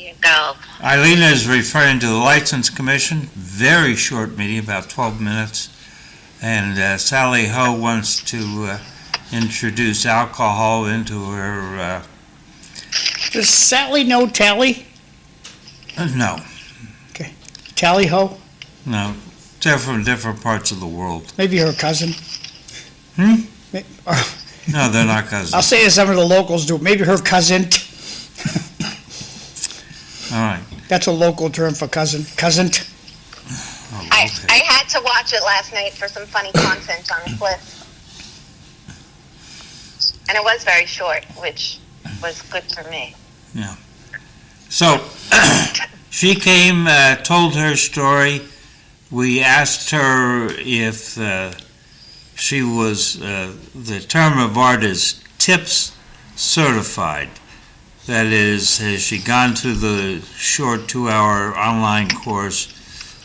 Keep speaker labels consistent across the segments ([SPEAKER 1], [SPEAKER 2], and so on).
[SPEAKER 1] you go.
[SPEAKER 2] Eileen is referring to the License Commission. Very short meeting, about 12 minutes. And Sally Ho wants to introduce alcohol into her...
[SPEAKER 3] Does Sally know Tally?
[SPEAKER 2] No.
[SPEAKER 3] Okay. Tally Ho?
[SPEAKER 2] No. They're from different parts of the world.
[SPEAKER 3] Maybe her cousin?
[SPEAKER 2] No, they're not cousins.
[SPEAKER 3] I'll say as some of the locals do. Maybe her cousin.
[SPEAKER 2] All right.
[SPEAKER 3] That's a local term for cousin. Cousin.
[SPEAKER 2] Oh,
[SPEAKER 1] I
[SPEAKER 2] okay.
[SPEAKER 1] had to watch it last night for some funny content on Cliff. And it was very short, which was good for me.
[SPEAKER 2] Yeah. So, she came, told her story. We asked her if she was, the term of art is tips certified. That is, has she gone through the short 2-hour online course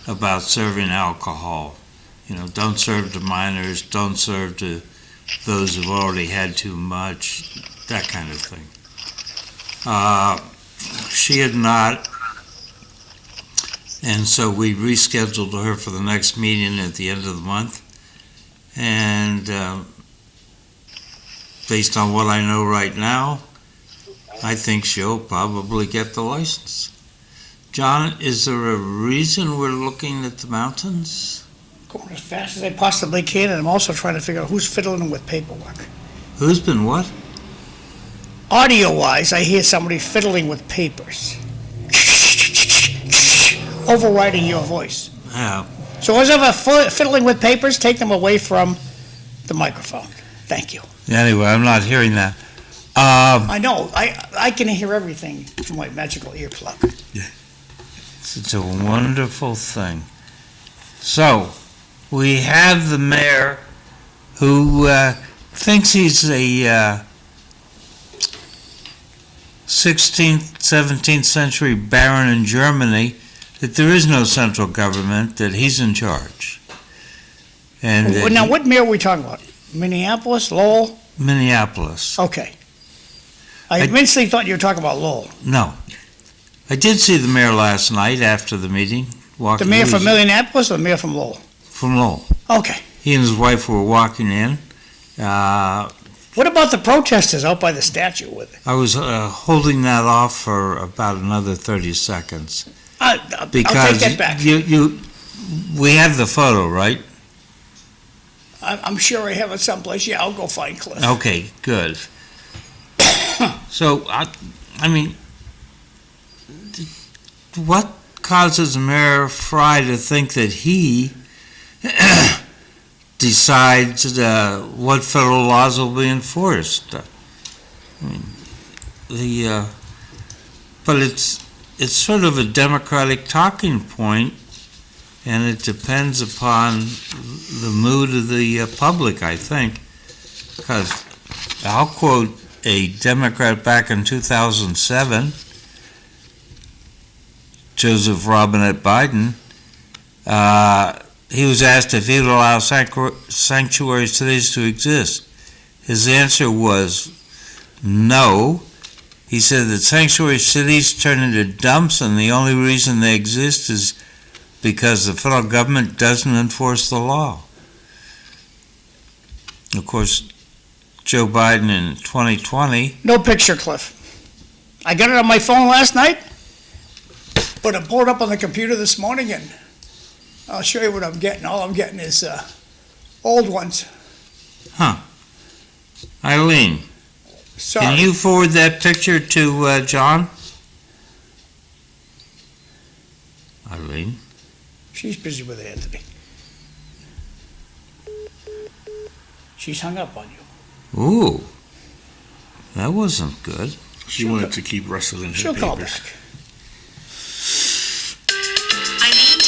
[SPEAKER 2] about serving alcohol? You know, don't serve to minors, don't serve to those who've already had too much, that kind of thing. She had not, and so we rescheduled her for the next meeting at the end of the month. And based on what I know right now, I think she'll probably get the license. John, is there a reason we're looking at the mountains?
[SPEAKER 3] Going as fast as I possibly can, and I'm also trying to figure out who's fiddling with paperwork.
[SPEAKER 2] Who's been what?
[SPEAKER 3] Audio-wise, I hear somebody fiddling with papers. Overriding your voice.
[SPEAKER 2] Yeah.
[SPEAKER 3] So whoever fiddling with papers, take them away from the microphone. Thank you.
[SPEAKER 2] Anyway, I'm not hearing that.
[SPEAKER 3] I know. I can hear everything from my magical earplug.
[SPEAKER 2] It's a wonderful thing. So, we have the mayor who thinks he's a 16th, 17th century baron in Germany, that there is no central government, that he's in charge. And
[SPEAKER 3] Now, what mayor are we talking about? Minneapolis, Lowell?
[SPEAKER 2] Minneapolis.
[SPEAKER 3] Okay. I immensely thought you were talking about Lowell.
[SPEAKER 2] No. I did see the mayor last night after the meeting.
[SPEAKER 3] The mayor from Minneapolis or the mayor from Lowell?
[SPEAKER 2] From Lowell.
[SPEAKER 3] Okay.
[SPEAKER 2] He and his wife were walking in.
[SPEAKER 3] What about the protesters out by the statue with it?
[SPEAKER 2] I was holding that off for about another 30 seconds.
[SPEAKER 3] I'll take that back.
[SPEAKER 2] We have the photo, right?
[SPEAKER 3] I'm sure I have it someplace. Yeah, I'll go find Cliff.
[SPEAKER 2] Okay, good. So, I mean, what causes Mayor Fry to think that he decides what federal laws will be enforced? I mean, but it's sort of a democratic talking point, and it depends upon the mood of the public, I think. Because I'll quote a Democrat back in 2007, Joseph Robinette Biden. He was asked if he would allow sanctuary cities to exist. His answer was no. He said that sanctuary cities turn into dumps, and the only reason they exist is because the federal government doesn't enforce the law. Of course, Joe Biden in 2020.
[SPEAKER 3] No picture, Cliff. I got it on my phone last night, but I pulled it up on the computer this morning, and I'll show you what I'm getting. All I'm getting is old ones.
[SPEAKER 2] Huh. Eileen,
[SPEAKER 3] Sorry.
[SPEAKER 2] can you forward that picture to John? Eileen?
[SPEAKER 3] She's busy with Anthony. She's hung up on you.
[SPEAKER 2] Ooh, that wasn't good.
[SPEAKER 4] She wanted to keep rustling her
[SPEAKER 3] She'll
[SPEAKER 4] papers.
[SPEAKER 3] call back.
[SPEAKER 1] Eileen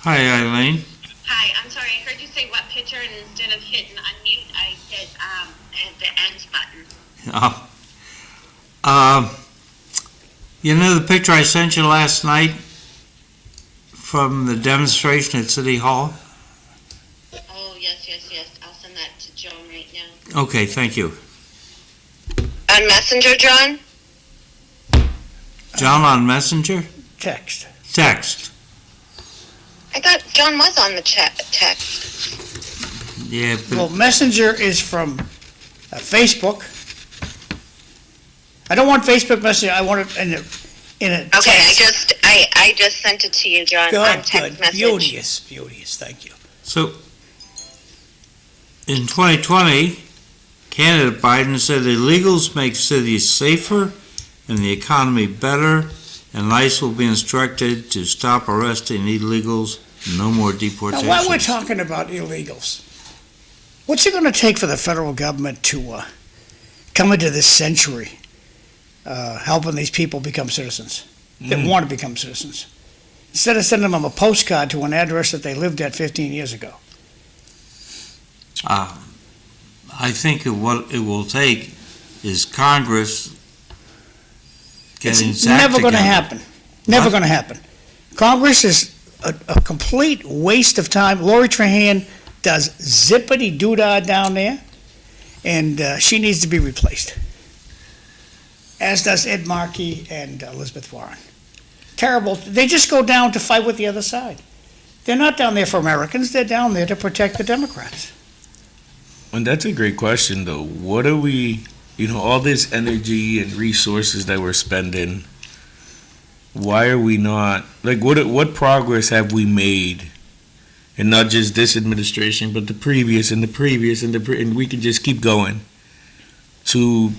[SPEAKER 2] Hi, Eileen.
[SPEAKER 1] Hi, I'm sorry. I heard you say what picture, and instead of hitting unmute, I hit the end button.
[SPEAKER 2] You know the picture I sent you last night from the demonstration at City Hall?
[SPEAKER 1] Oh, yes. I'll send that to Joan right now.
[SPEAKER 2] Okay, thank you.
[SPEAKER 1] On Messenger, John?
[SPEAKER 2] John on Messenger?
[SPEAKER 3] Text.
[SPEAKER 2] Text.
[SPEAKER 1] I thought John was on the text.
[SPEAKER 2] Yeah,
[SPEAKER 3] Well,
[SPEAKER 2] but
[SPEAKER 3] Messenger is from Facebook. I don't want Facebook Messenger, I want it in a text.
[SPEAKER 1] Okay, I just sent it to you, John, on
[SPEAKER 3] Good,
[SPEAKER 1] text
[SPEAKER 3] good,
[SPEAKER 1] message.
[SPEAKER 3] beauteous, thank you.
[SPEAKER 2] so in 2020, candidate Biden said illegals make cities safer and the economy better, and ICE will be instructed to stop arresting illegals, no more
[SPEAKER 3] Now,
[SPEAKER 2] deportations.
[SPEAKER 3] while we're talking about illegals, what's it gonna take for the federal government to come into this century helping these people become citizens, that want to become citizens? Instead of sending them a postcard to an address that they lived at 15 years ago.
[SPEAKER 2] I think what it will take is Congress getting
[SPEAKER 3] It's
[SPEAKER 2] its act
[SPEAKER 3] never gonna
[SPEAKER 2] together.
[SPEAKER 3] happen. Never
[SPEAKER 2] What?
[SPEAKER 3] gonna happen. Congress is a complete waste of time. Lori Trahan does zippity-doo-dah down there, and she needs to be replaced. As does Ed Markey and Elizabeth Warren. Terrible. They just go down to fight with the other side. They're not down there for Americans. They're down there to protect the Democrats.
[SPEAKER 4] And that's a great question, though. What are we, all this energy and resources that we're spending, why are we not, what progress have we made? And not just this administration, but the previous and the previous and we can just keep going to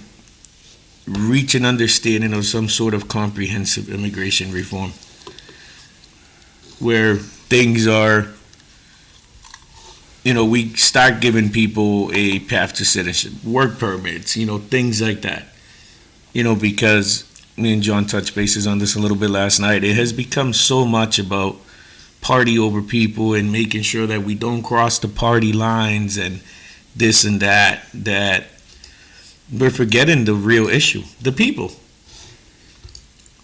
[SPEAKER 4] reach an understanding of some sort of comprehensive immigration reform where things are, we start giving people a path to citizenship, work permits, things like that. Because me and John touched bases on this a little bit last night. It has become so much about party over people and making sure that we don't cross the party lines and this and that we're forgetting the real issue, the people.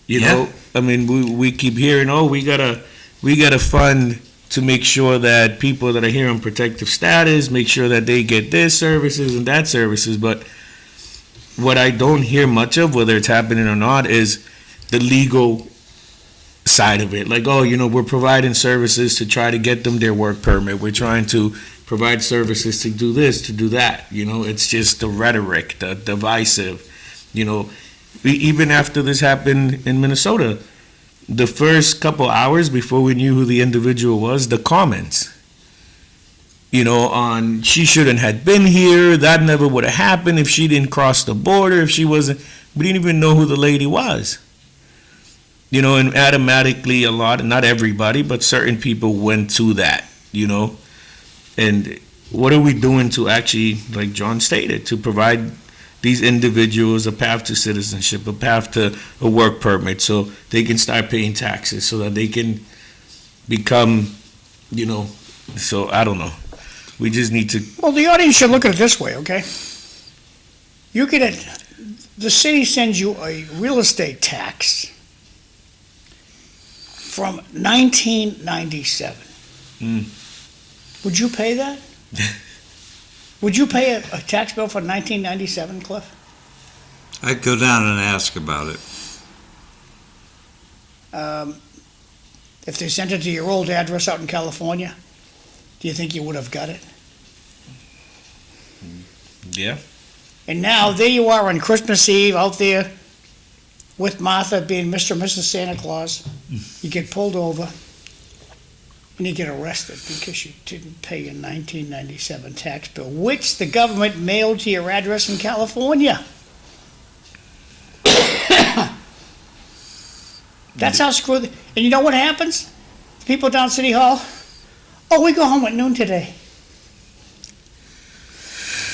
[SPEAKER 4] I mean, we keep hearing, we gotta fund to make sure that people that are here on protective status, make sure that they get this services and that services. But what I don't hear much of, whether it's happening or not, is the legal side of it. Like, we're providing services to try to get them their work permit. We're trying to provide services to do this, to do that. It's just the rhetoric, the divisive. Even after this happened in Minnesota, the first couple hours before we knew who the individual was, the comments, on she shouldn't have been here, that never would have happened if she didn't cross the border, if she wasn't, we didn't even know who the lady was. And automatically a lot, not everybody, but certain people went to that, And what are we doing to actually, like John stated, to provide these individuals a path to citizenship, a path to a work permit, so they can start paying taxes, so that they can become, so I don't know. We just need to.
[SPEAKER 3] Well, the audience should look at it this way, okay? The city sends you a real estate tax from 1997. Would you pay that? Would you pay a tax bill for 1997, Cliff?
[SPEAKER 2] I'd go down and ask about it.
[SPEAKER 3] If they sent it to your old address out in California, do you think you would have got it?
[SPEAKER 4] Yeah.
[SPEAKER 3] And now, there you are on Christmas Eve out there with Martha being Mr. and Mrs. Santa Claus. You get pulled over and you get arrested because you didn't pay your 1997 tax bill, which the government mailed to your address in California. That's how screwed. And you know what happens? The people down City Hall, we go home at noon today.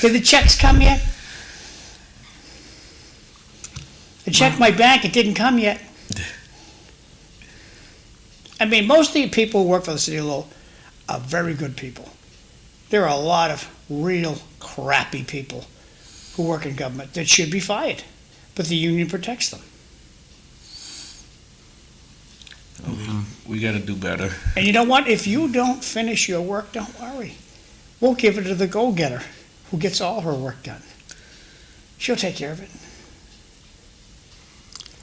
[SPEAKER 3] Did the checks come yet? I checked my bank, it didn't come yet. I mean, most of the people who work for the city of Lowell are very good people. There are a lot of real crappy people who work in government that should be fired, but the union protects them.
[SPEAKER 4] We got to do better.
[SPEAKER 3] And you know what? If you don't finish your work, don't worry. We'll give it to the go-getter who gets all her work done. She'll take care of it.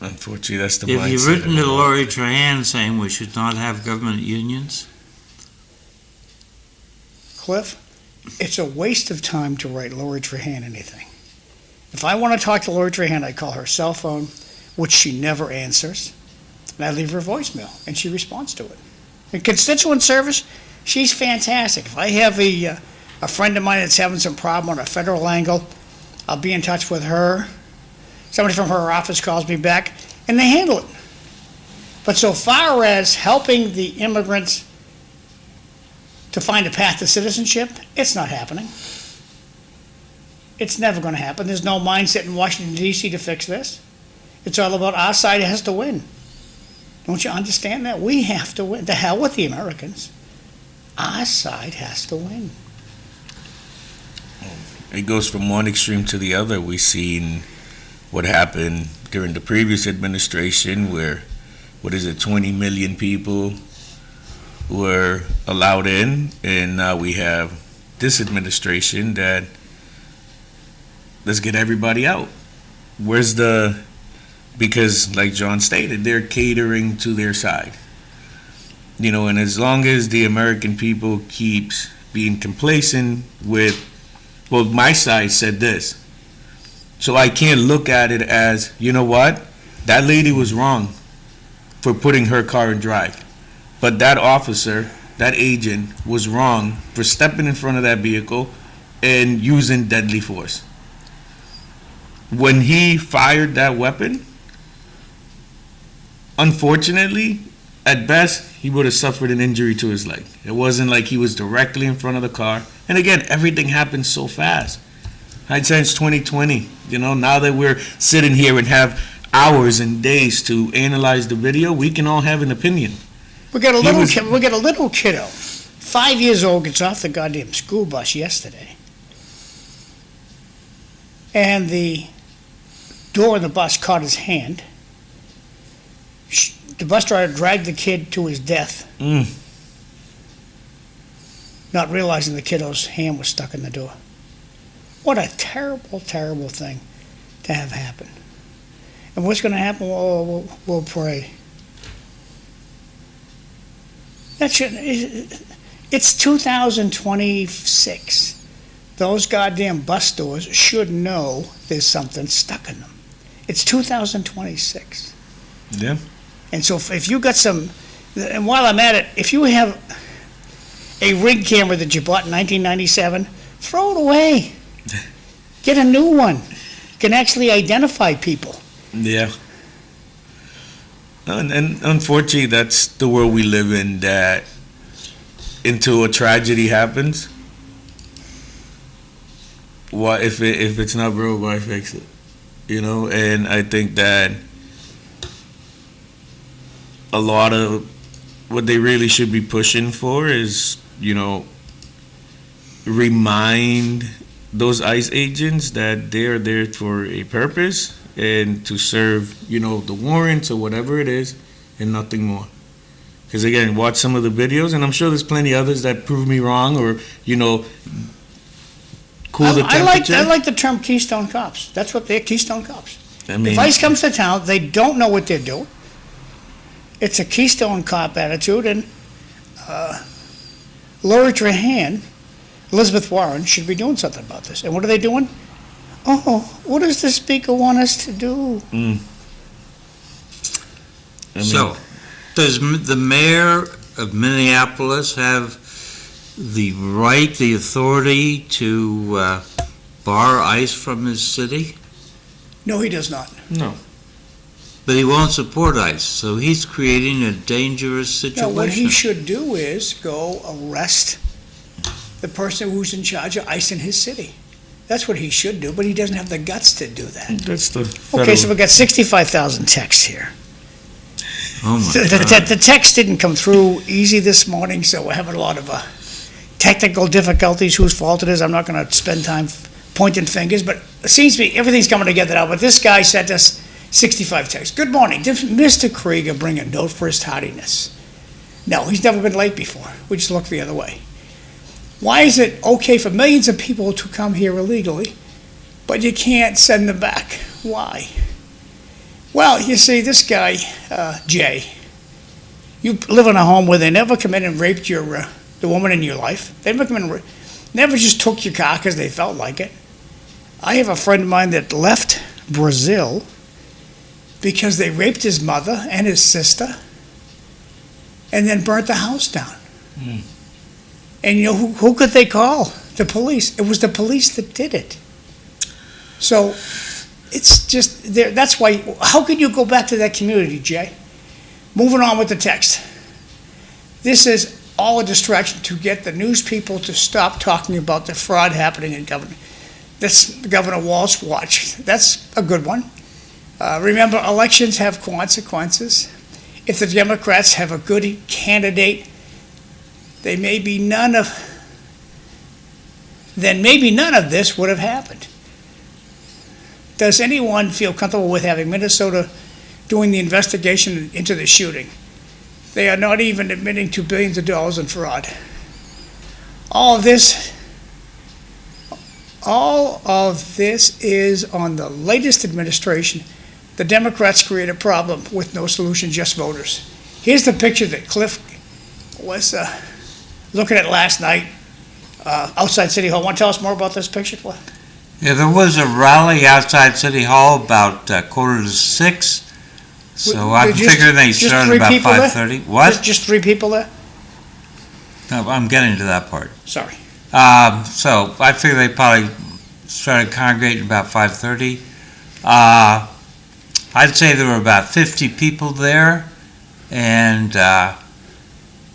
[SPEAKER 4] Unfortunately, that's the
[SPEAKER 2] Have
[SPEAKER 4] mindset.
[SPEAKER 2] you written
[SPEAKER 4] of
[SPEAKER 2] to
[SPEAKER 4] a lot.
[SPEAKER 2] Lori Trahan saying we should not have government unions?
[SPEAKER 3] Cliff, it's a waste of time to write Lori Trahan anything. If I want to talk to Lori Trahan, I call her cell phone, which she never answers, and I leave her a voicemail, and she responds to it. In constituent service, she's fantastic. If I have a friend of mine that's having some problem on a federal angle, I'll be in touch with her. Somebody from her office calls me back, and they handle it. But so far as helping the immigrants to find a path to citizenship, it's not happening. It's never going to happen. There's no mindset in Washington, D.C. to fix this. It's all about our side has to win. Don't you understand that? We have to win. The hell with the Americans. Our side has to win.
[SPEAKER 4] It goes from one extreme to the other. We've seen what happened during the previous administration where, 20 million people were allowed in, and now we have this administration that let's get everybody out. Because like John stated, they're catering to their side. And as long as the American people keeps being complacent with, well, my side said this. So I can't look at it as, you know what? That lady was wrong for putting her car in drive. But that officer, that agent, was wrong for stepping in front of that vehicle and using deadly force. When he fired that weapon, unfortunately, at best, he would have suffered an injury to his leg. It wasn't like he was directly in front of the car. And again, everything happened so fast. I'd say it's 2020. Now that we're sitting here and have hours and days to analyze the video, we can all have an opinion.
[SPEAKER 3] We got a little kiddo, 5 years old, gets off the goddamn school bus yesterday. And the door of the bus caught his hand. The bus driver dragged the kid to his death, not realizing the kiddo's hand was stuck in the door. What a terrible, terrible thing to have happen. And what's going to happen? We'll pray. It's 2026. Those goddamn bus doors should know there's something stuck in them. It's 2026.
[SPEAKER 4] Yeah.
[SPEAKER 3] And so if you got some, and while I'm at it, if you have a rig camera that you bought in 1997, throw it away. Get a new one. You can actually identify people.
[SPEAKER 4] Yeah. And unfortunately, that's the world we live in, that until a tragedy happens, why, if it's not broke, why fix it? And I think that a lot of what they really should be pushing for is, remind those ICE agents that they're there for a purpose and to serve, the warrants or whatever it is, and nothing more. Because again, watch some of the videos, and I'm sure there's plenty others that prove me wrong or, cool the temperature.
[SPEAKER 3] I like the term Keystone Cops. That's what they're, Keystone Cops.
[SPEAKER 4] I mean,
[SPEAKER 3] if ICE comes to town, they don't know what they're doing. It's a Keystone Cop attitude, and Lori Trahan, Elizabeth Warren, should be doing something about this. And what are they doing? Oh, what does the speaker want us to do?
[SPEAKER 2] So, does the mayor of Minneapolis have the right, the authority to bar ICE from his city?
[SPEAKER 3] No, he does not.
[SPEAKER 4] No.
[SPEAKER 2] But he won't support ICE, so he's creating a dangerous
[SPEAKER 3] No,
[SPEAKER 2] situation.
[SPEAKER 3] what he should do is go arrest the person who's in charge of ICE in his city. That's what he should do, but he doesn't have the guts to do that.
[SPEAKER 4] That's the
[SPEAKER 3] Okay, so we've got 65,000 texts here.
[SPEAKER 2] Oh my
[SPEAKER 3] The
[SPEAKER 2] God.
[SPEAKER 3] text didn't come through easy this morning, so we're having a lot of technical difficulties. Whose fault it is, I'm not going to spend time pointing fingers, but it seems to be everything's coming together now. But this guy sent us 65 texts. Good morning. Did Mr. Krieger bring a note for his tardiness? No, he's never been late before. We just look the other way. Why is it okay for millions of people to come here illegally, but you can't send them back? Why? Well, you see, this guy, Jay, you live in a home where they never come in and raped the woman in your life. They never come in and never just took your car because they felt like it. I have a friend of mine that left Brazil because they raped his mother and his sister and then burnt the house down. And you know, who could they call? The police. It was the police that did it. So it's just, that's why, how can you go back to that community, Jay? Moving on with the text. This is all a distraction to get the news people to stop talking about the fraud happening in government. That's Governor Walsh watch. That's a good one. Remember, elections have consequences. If the Democrats have a good candidate, then maybe none of this would have happened. Does anyone feel comfortable with having Minnesota doing the investigation into the shooting? They are not even admitting to billions of dollars in fraud. All of this is on the latest administration. The Democrats create a problem with no solution, just voters. Here's the picture that Cliff was looking at last night outside City Hall. Want to tell us more about this picture, Cliff?
[SPEAKER 2] Yeah, there was a rally outside City Hall about 5:45. So I'm figuring they started about 5:30. What?
[SPEAKER 3] Just 3 people there?
[SPEAKER 2] No, I'm getting to that part.
[SPEAKER 3] Sorry.
[SPEAKER 2] So I figure they probably started congregating about 5:30. I'd say there were about 50 people there, and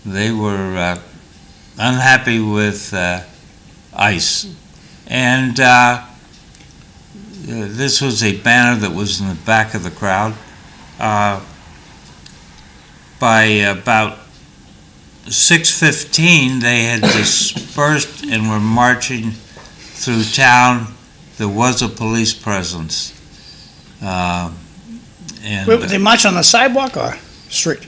[SPEAKER 2] they were unhappy with ICE. And this was a banner that was in the back of the crowd. By about 6:15, they had dispersed and were marching through town. There was a police presence.
[SPEAKER 3] Wait, they march on the sidewalk or street?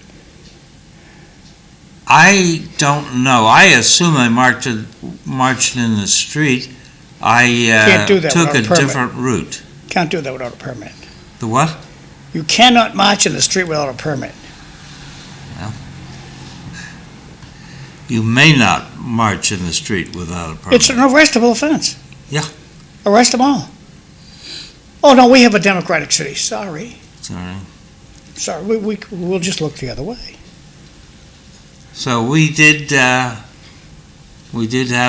[SPEAKER 2] I don't know. I assume they marched in the street. I
[SPEAKER 3] Can't do that
[SPEAKER 2] took
[SPEAKER 3] without
[SPEAKER 2] a
[SPEAKER 3] a permit.
[SPEAKER 2] different route.
[SPEAKER 3] Can't do that without a permit.
[SPEAKER 2] The what?
[SPEAKER 3] You cannot march in the street without a permit.
[SPEAKER 2] You may not march in the street without a permit.
[SPEAKER 3] It's an arrestable offense.
[SPEAKER 2] Yeah.
[SPEAKER 3] Arrest them all. Oh, no, we have a democratic city. Sorry.
[SPEAKER 2] Sorry.
[SPEAKER 3] We'll just look the other way.
[SPEAKER 2] So we did have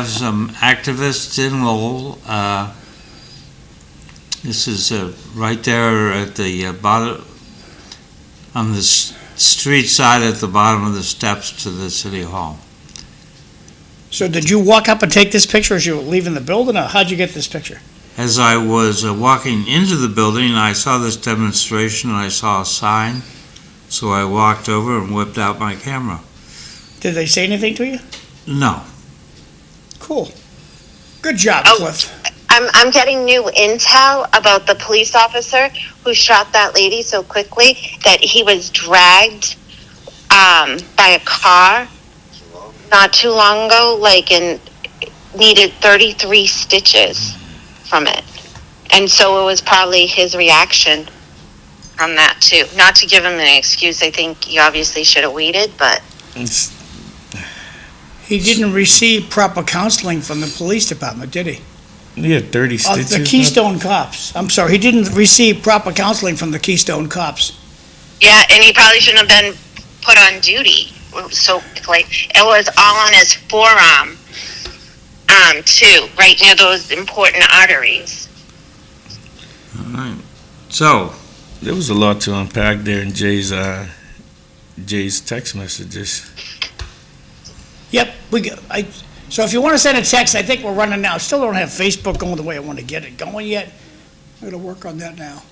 [SPEAKER 2] some activists in Lowell. This is right there at the bottom, on the street side at the bottom of the steps to the City Hall.
[SPEAKER 3] So did you walk up and take this picture as you were leaving the building, or how'd you get this picture?
[SPEAKER 2] As I was walking into the building, I saw this demonstration and I saw a sign, so I walked over and whipped out my camera.
[SPEAKER 3] Did they say anything to you?
[SPEAKER 2] No.
[SPEAKER 3] Cool. Good job,
[SPEAKER 1] Oh.
[SPEAKER 3] Cliff.
[SPEAKER 1] I'm getting new intel about the police officer who shot that lady so quickly that he was dragged by a car not too long ago, and needed 33 stitches from it. And so it was probably his reaction from that too. Not to give him an excuse, I think he obviously should have waited, but
[SPEAKER 3] He didn't receive proper counseling from the police department, did he?
[SPEAKER 4] He had 30 stitches.
[SPEAKER 3] The Keystone Cops. I'm sorry, he didn't receive proper counseling from the Keystone Cops.
[SPEAKER 1] yeah, and he probably shouldn't have been put on duty so quickly. It was all on his forearm, too, right near those important arteries.
[SPEAKER 2] All right. So,
[SPEAKER 4] There was a lot to unpack there in Jay's text messages.
[SPEAKER 3] Yep, so if you want to send a text, I think we're running now. Still don't have Facebook going the way I want to get it going yet. I'm going to work on that now.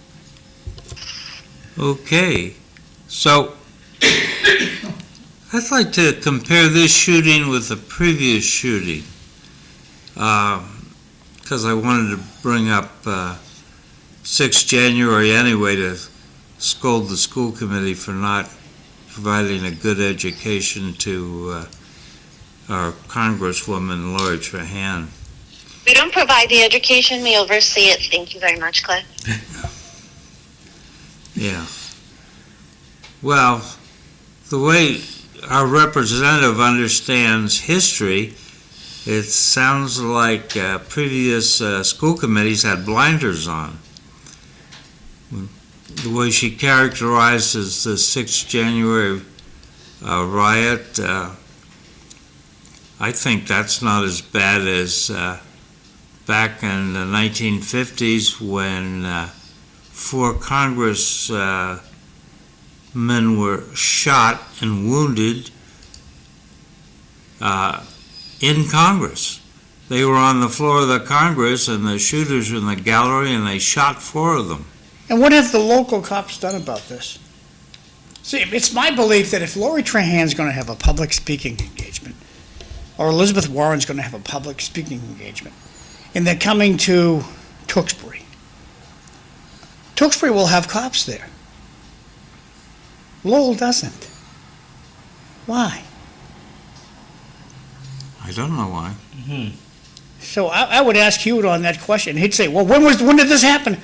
[SPEAKER 2] okay. So, I'd like to compare this shooting with the previous shooting, because I wanted to bring up 6 January anyway to scold the school committee for not providing a good education to our Congresswoman Lori Trahan.
[SPEAKER 1] We don't provide the education, we oversee it. Thank you very much, Claire.
[SPEAKER 2] Yeah. Well, the way our representative understands history, it sounds like previous school committees had blinders on. The way she characterizes the 6th January riot, I think that's not as bad as back in the 1950s when 4 congressmen were shot and wounded in Congress. They were on the floor of the Congress and the shooters were in the gallery and they shot 4 of them.
[SPEAKER 3] And what have the local cops done about this? See, it's my belief that if Lori Trahan's going to have a public speaking engagement, or Elizabeth Warren's going to have a public speaking engagement, and they're coming to Tewksbury, Tewksbury will have cops there. Lowell doesn't. Why?
[SPEAKER 2] I don't know why.
[SPEAKER 3] So I would ask Hewitt on that question. He'd say, well, when did this happen?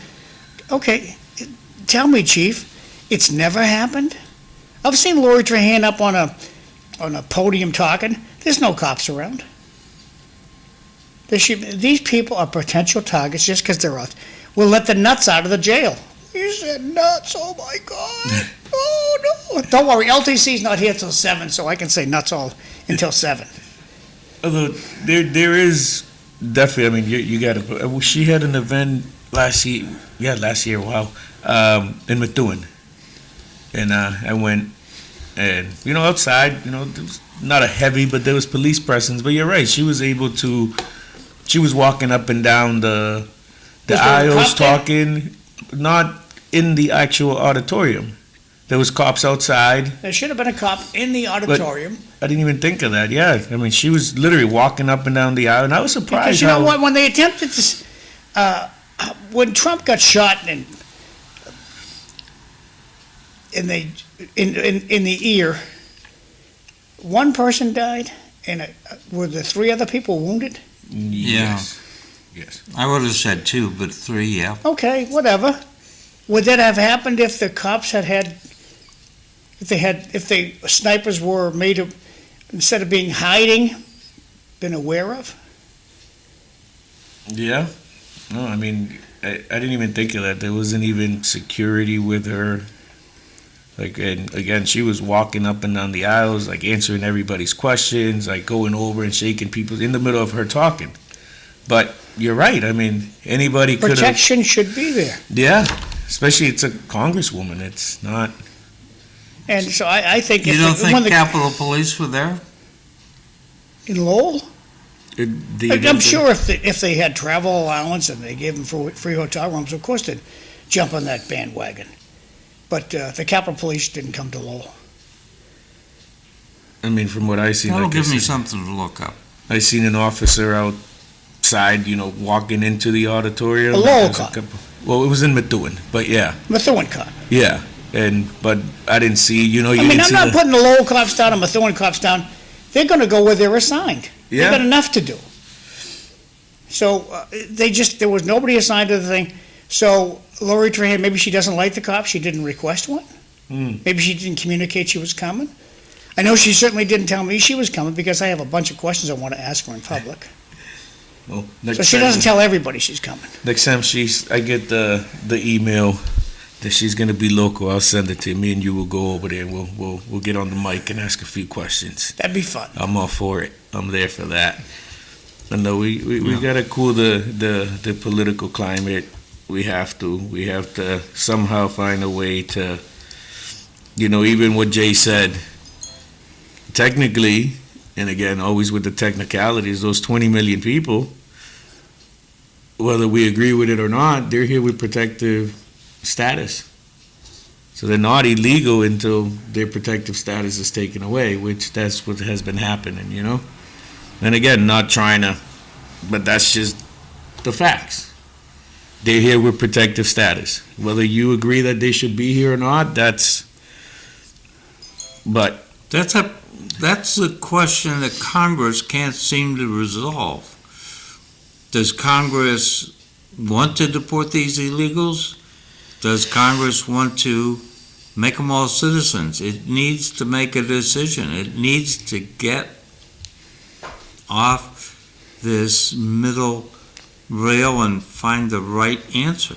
[SPEAKER 3] Okay, tell me, Chief, it's never happened? I've seen Lori Trahan up on a podium talking. There's no cops around. These people are potential targets just because they're out. We'll let the nuts out of the jail. You said nuts, oh my God. Oh no. Don't worry, LTC's not here till 7, so I can say nuts all until 7.
[SPEAKER 4] Although there is definitely, I mean, you got to. She had an event last year. Wow, in Methuen, and I went, and outside, there was not a heavy, but there was police presence. But you're right, she was able to. She was walking up and down the aisles talking, not in the actual auditorium. There was cops outside.
[SPEAKER 3] There should have been a cop in the auditorium.
[SPEAKER 4] I didn't even think of that. Yeah, I mean, she was literally walking up and down the aisle, and I was surprised.
[SPEAKER 3] Because you know what? When they attempted to, when Trump got shot in the ear, one person died, and were the 3 other people wounded?
[SPEAKER 4] Yes.
[SPEAKER 2] I would have said 2, but 3, yeah.
[SPEAKER 3] Okay, whatever. Would that have happened if the cops if the snipers were made of, instead of being hiding, been aware of?
[SPEAKER 4] Yeah. No, I mean, I didn't even think of that. There wasn't even security with her. Like, and again, she was walking up and down the aisles, like answering everybody's questions, like going over and shaking people in the middle of her talking. But you're right. I mean, anybody could have.
[SPEAKER 3] Protection should be there.
[SPEAKER 4] Yeah, especially it's a congresswoman. It's not.
[SPEAKER 3] And so I think.
[SPEAKER 2] You don't think Capitol Police were there?
[SPEAKER 3] In Lowell? I'm sure if they had travel allowance and they gave them free hotel rooms, of course they'd jump on that bandwagon. But the Capitol Police didn't come to Lowell.
[SPEAKER 4] I mean, from what I see,
[SPEAKER 2] That'll give me something to look up.
[SPEAKER 4] I seen an officer outside, walking into the auditorium.
[SPEAKER 3] A Lowell cop.
[SPEAKER 4] Well, it was in Methuen, but yeah.
[SPEAKER 3] Methuen cop.
[SPEAKER 4] Yeah, but I didn't see,
[SPEAKER 3] I mean, I'm not putting the Lowell cops down and Methuen cops down. They're going to go where they're assigned.
[SPEAKER 4] Yeah.
[SPEAKER 3] They've got enough to do. So there was nobody assigned to the thing. So Lori Trahan, maybe she doesn't like the cops. She didn't request one. Maybe she didn't communicate she was coming. I know she certainly didn't tell me she was coming because I have a bunch of questions I want to ask her in public.
[SPEAKER 4] Well,
[SPEAKER 3] so she doesn't tell everybody she's coming.
[SPEAKER 4] Next time I get the email that she's going to be local, I'll send it to you. Me and you will go over there and we'll get on the mic and ask a few questions.
[SPEAKER 3] That'd be fun.
[SPEAKER 4] I'm all for it. I'm there for that. I know we got to cool the political climate. We have to somehow find a way to, even what Jay said, technically, and again, always with the technicalities, those 20 million people, whether we agree with it or not, they're here with protective status. So they're not illegal until their protective status is taken away, which that's what has been happening, And again, not trying to, but that's just the facts. They're here with protective status. Whether you agree that they should be here or not, that's a question that Congress can't seem to resolve. Does Congress want to deport these illegals? Does Congress want to
[SPEAKER 2] make them all citizens. It needs to make a decision. It needs to get off this middle rail and find the right answer.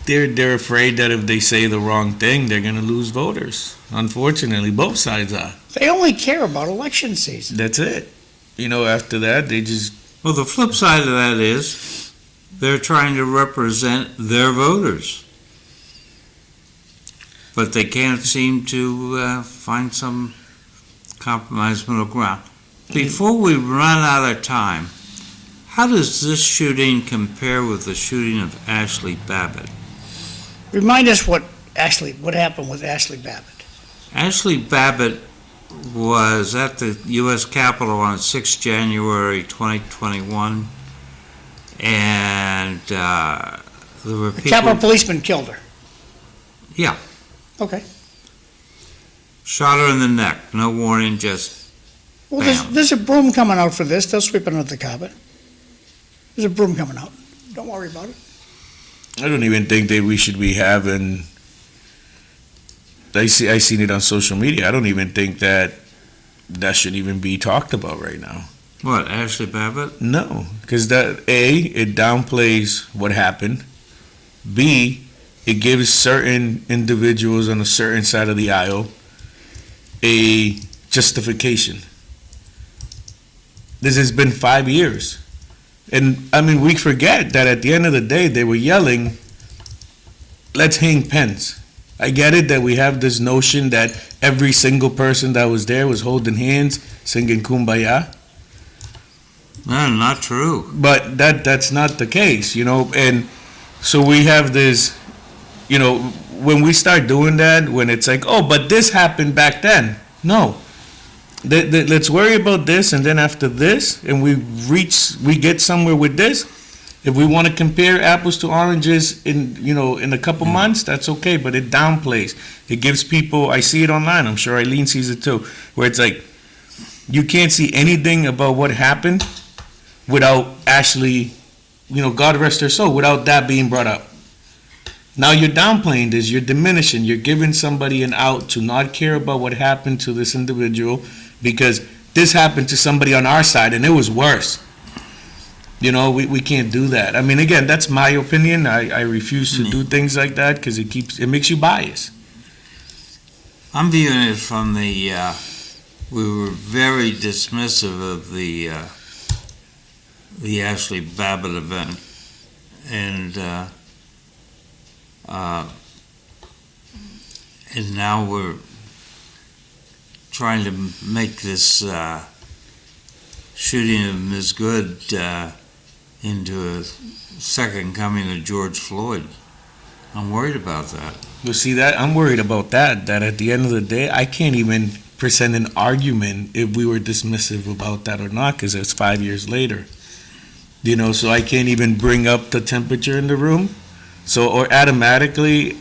[SPEAKER 4] They're afraid that if they say the wrong thing, they're going to lose voters. Unfortunately, both sides are.
[SPEAKER 3] They only care about election season.
[SPEAKER 4] That's it. After that, they just...
[SPEAKER 2] Well, the flip side of that is they're trying to represent their voters. But they can't seem to find some compromise middle ground. Before we run out of time, how does this shooting compare with the shooting of Ashley Babbitt?
[SPEAKER 3] Remind us what happened with Ashley Babbitt.
[SPEAKER 2] Ashley Babbitt was at the U.S. Capitol on 6 January 2021, and there were
[SPEAKER 3] The
[SPEAKER 2] people...
[SPEAKER 3] Capitol policeman killed her.
[SPEAKER 2] Yeah.
[SPEAKER 3] Okay.
[SPEAKER 2] Shot her in the neck. No warning, just...
[SPEAKER 3] Well,
[SPEAKER 2] Bam.
[SPEAKER 3] there's a broom coming out for this. They'll sweep it under the carpet. There's a broom coming out. Don't worry about it.
[SPEAKER 4] I don't even think that we should be having... I seen it on social media. I don't even think that should even be talked about right now.
[SPEAKER 2] What, Ashley Babbitt?
[SPEAKER 4] No, because that, A, it downplays what happened. B, it gives certain individuals on a certain side of the aisle a justification. This has been 5 years. And, we forget that at the end of the day, they were yelling, let's hang pens. I get it that we have this notion that every single person that was there was holding hands, singing Kumbaya.
[SPEAKER 2] No, not true.
[SPEAKER 4] But that's not the case, and so we have this, when we start doing that, when it's like, oh, but this happened back then. No. Let's worry about this, and then after this, and we get somewhere with this. If we want to compare apples to oranges in a couple months, that's okay, but it downplays. It gives people, I see it online, I'm sure Eileen sees it too, where it's like, you can't see anything about what happened without actually, God rest her soul, without that being brought up. Now you're downplaying this, you're diminishing, you're giving somebody an out to not care about what happened to this individual because this happened to somebody on our side and it was worse. We can't do that. Again, that's my opinion. I refuse to do things like that because it makes you biased.
[SPEAKER 2] I'm viewing it from we were very dismissive of the Ashley Babbitt event, and now we're trying to make this shooting of Ms. Good into a second coming of George Floyd. I'm worried about that.
[SPEAKER 4] You see that? I'm worried about that at the end of the day, I can't even present an argument if we were dismissive about that or not, because it's 5 years later. So I can't even bring up the temperature in the room. So, or automatically,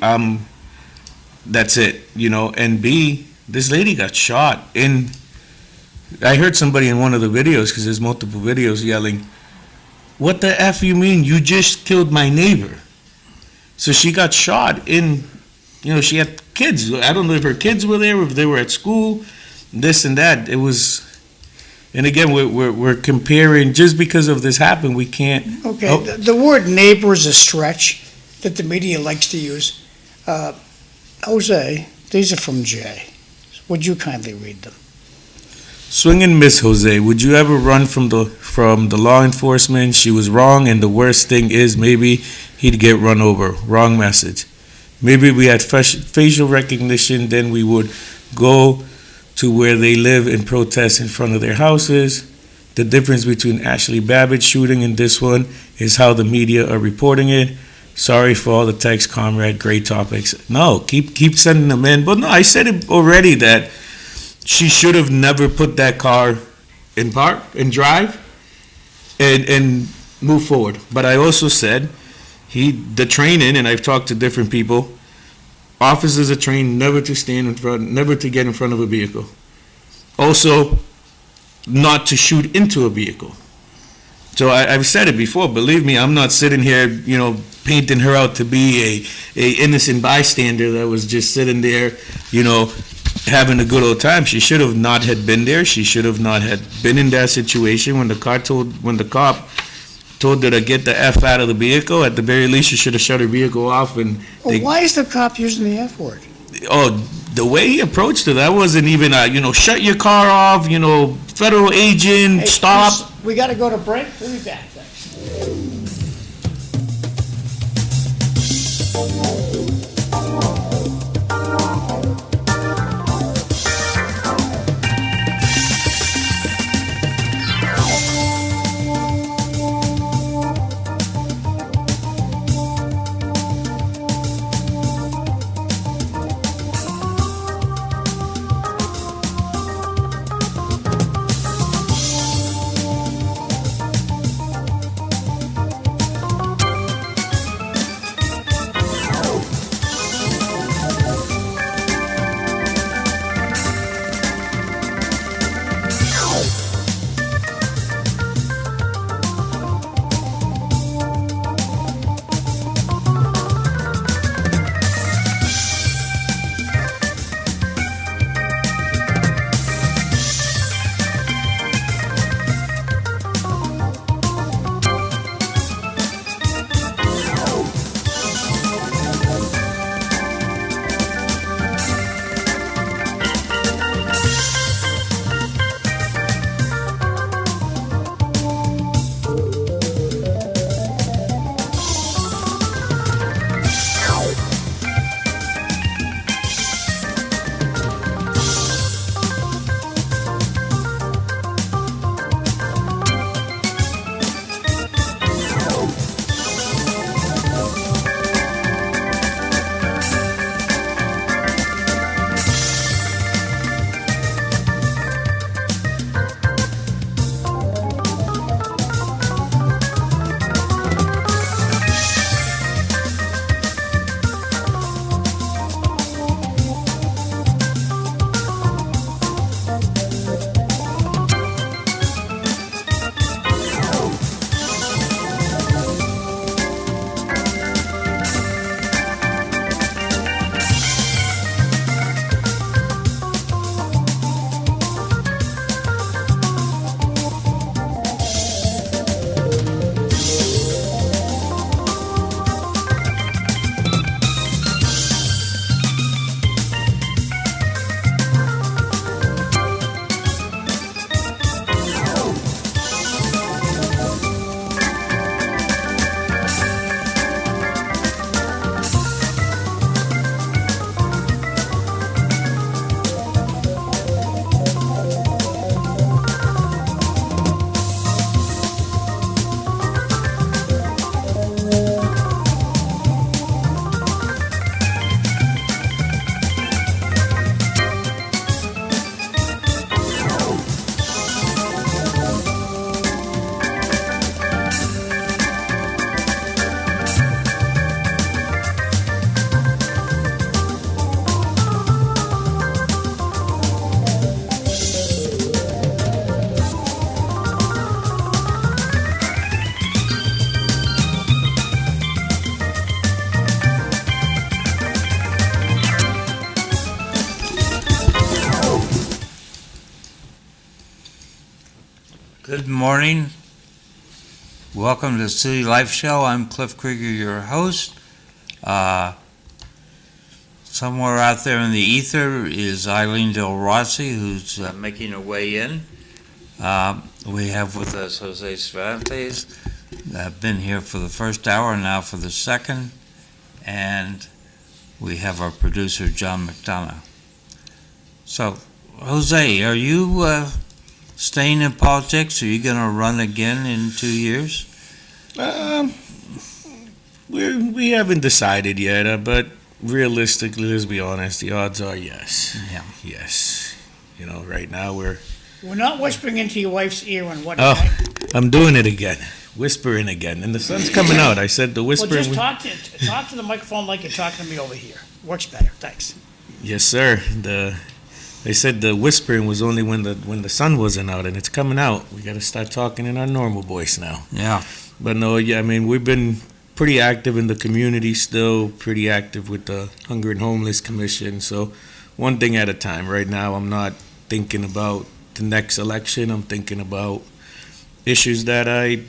[SPEAKER 4] that's it, And B, this lady got shot I heard somebody in one of the videos, because there's multiple videos, yelling, what the F you mean? You just killed my neighbor. So she got shot she had kids. I don't know if her kids were there, if they were at school, this and that. It was, and again, we're comparing, just because of this happened, we can't.
[SPEAKER 3] Okay,
[SPEAKER 4] Oh.
[SPEAKER 3] the word neighbor is a stretch that the media likes to use. Jose, these are from Jay. Would you kindly read them?
[SPEAKER 4] Swinging Miss Jose, would you ever run from the law enforcement? She was wrong, and the worst thing is maybe he'd get run over. Wrong message. Maybe we had facial recognition, then we would go to where they live and protest in front of their houses. The difference between Ashley Babbitt shooting and this one is how the media are reporting it. Sorry for all the text, comrade. Great topics. No, keep sending them in. But no, I said it already that she should have never put that car in park and drive and move forward. But I also said the training, and I've talked to different people, officers are trained never to stand in front, never to get in front of a vehicle. Also, not to shoot into a vehicle. So I've said it before, believe me, I'm not sitting here, painting her out to be a innocent bystander that was just sitting there, having a good old time. She should have not had been there. She should have not had been in that situation when the cop told her to get the F out of the vehicle. At the very least, she should have shut her vehicle off. And
[SPEAKER 3] Why is the cop using the F word?
[SPEAKER 4] the way he approached her, that wasn't even shut your car off, federal agent,
[SPEAKER 3] Hey,
[SPEAKER 4] stop.
[SPEAKER 3] Chris, we gotta go to break. We'll be back. Thanks.
[SPEAKER 2] Good morning. Welcome to the City Life Show. I'm Cliff Krieger, your host. Somewhere out there in the ether is Eileen Delrossi, who's making her way in. We have with us Jose Cervantes. Been here for the first hour, now for the second. And we have our producer, John McDonough. So, Jose, are you staying in politics? Are you going to run again in 2 years?
[SPEAKER 4] We haven't decided yet, but realistically, let's be honest, the odds are yes.
[SPEAKER 2] Yeah.
[SPEAKER 4] Yes. Right now we're
[SPEAKER 3] not whispering into your wife's ear and what.
[SPEAKER 4] Oh, I'm doing it again. Whispering again. And the sun's coming out. I said the
[SPEAKER 3] Well,
[SPEAKER 4] whispering.
[SPEAKER 3] just talk to the microphone like you're talking to me over here. Works better. Thanks.
[SPEAKER 4] Yes, sir. They said the whispering was only when the sun wasn't out, and it's coming out. We got to start talking in our normal voice now.
[SPEAKER 2] Yeah.
[SPEAKER 4] But no, yeah, I mean, we've been pretty active in the community still, pretty active with the Hunger and Homeless Commission. So one thing at a time. Right now, I'm not thinking about the next election. I'm thinking about issues that I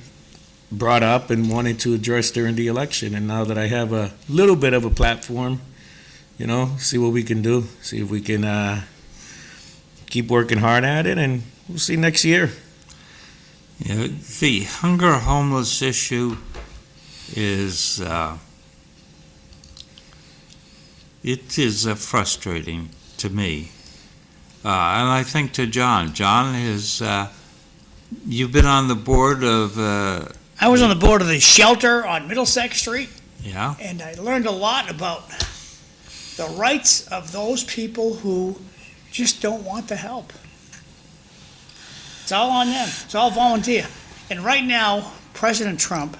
[SPEAKER 4] brought up and wanted to address during the election. And now that I have a little bit of a platform, see what we can do. See if we can keep working hard at it, and we'll see next year.
[SPEAKER 2] Yeah, the hunger homeless issue is it is frustrating to me, and I think to John. John is you've been on the board of.
[SPEAKER 3] I was on the board of the shelter on Middlesex Street,
[SPEAKER 2] Yeah.
[SPEAKER 3] and I learned a lot about the rights of those people who just don't want the help. It's all on them. It's all volunteer. And right now, President Trump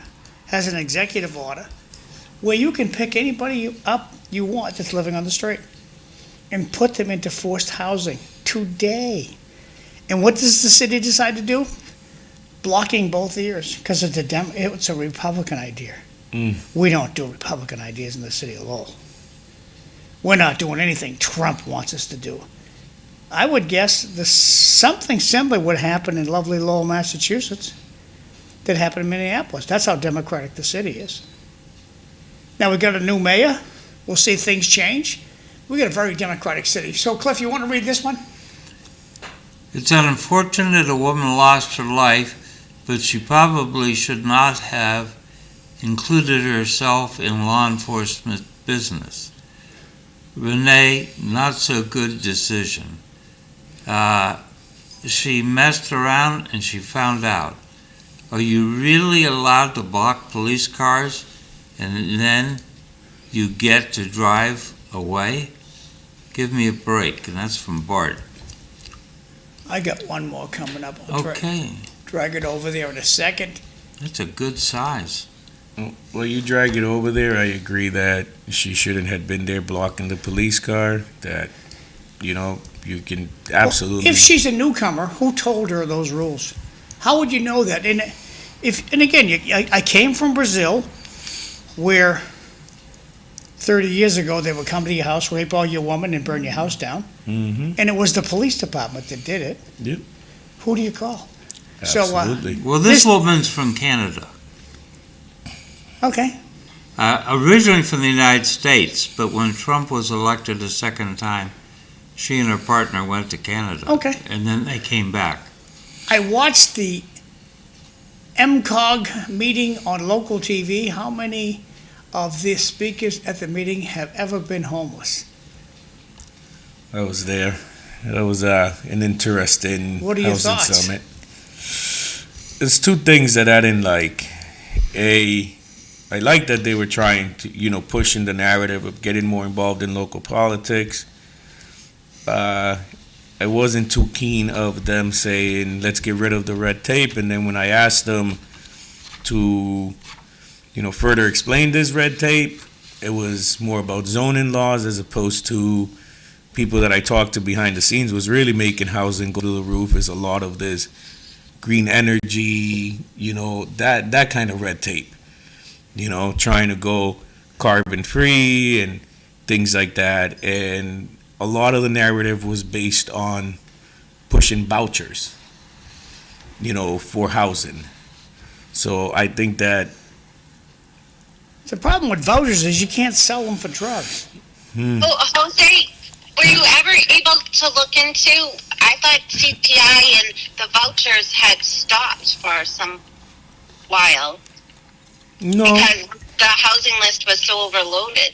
[SPEAKER 3] has an executive order where you can pick anybody up you want that's living on the street and put them into forced housing today. And what does the city decide to do? Blocking both ears because it's a Republican idea. We don't do Republican ideas in the city of Lowell. We're not doing anything Trump wants us to do. I would guess something similar would happen in lovely Lowell, Massachusetts, that happened in Minneapolis. That's how democratic the city is. Now we got a new mayor. We'll see things change. We got a very democratic city. So, Cliff, you want to read this one?
[SPEAKER 2] It's unfortunate a woman lost her life, but she probably should not have included herself in law enforcement business. Renee, not so good decision. She messed around and she found out. Are you really allowed to block police cars and then you get to drive away? Give me a break. And that's from Bart.
[SPEAKER 3] I got one more coming up. I'll
[SPEAKER 2] Okay,
[SPEAKER 3] drag it over there in a second.
[SPEAKER 2] that's a good size.
[SPEAKER 4] Well, you drag it over there. I agree that she shouldn't have been there blocking the police car. That, you can absolutely.
[SPEAKER 3] If she's a newcomer, who told her those rules? How would you know that? And again, I came from Brazil, where 30 years ago they would come to your house, rape all your women, and burn your house down.
[SPEAKER 4] Mm-hmm.
[SPEAKER 3] And it was the police department that did it.
[SPEAKER 4] Yep.
[SPEAKER 3] Who do you call?
[SPEAKER 4] Absolutely.
[SPEAKER 2] Well, this woman's from Canada.
[SPEAKER 3] Okay.
[SPEAKER 2] Originally from the United States, but when Trump was elected a second time, she and her partner went to Canada.
[SPEAKER 3] Okay.
[SPEAKER 2] And then they came back.
[SPEAKER 3] I watched the MCOG meeting on local TV. How many of the speakers at the meeting have ever been homeless?
[SPEAKER 4] I was there. That was an interesting
[SPEAKER 3] What are your
[SPEAKER 4] housing
[SPEAKER 3] thoughts?
[SPEAKER 4] summit. There's two things that I didn't like. I like that they were trying to, pushing the narrative of getting more involved in local politics. I wasn't too keen of them saying, let's get rid of the red tape. And then when I asked them to, further explain this red tape, it was more about zoning laws as opposed to people that I talked to behind the scenes was really making housing go to the roof. Is a lot of this green energy, that kind of red tape. Trying to go carbon free and things like that. And a lot of the narrative was based on pushing vouchers, for housing. So I think that
[SPEAKER 3] The problem with vouchers is you can't sell them for drugs.
[SPEAKER 1] Jose, were you ever able to look into, I thought CPI and the vouchers had stopped for some while
[SPEAKER 4] no.
[SPEAKER 1] because the housing list was so overloaded.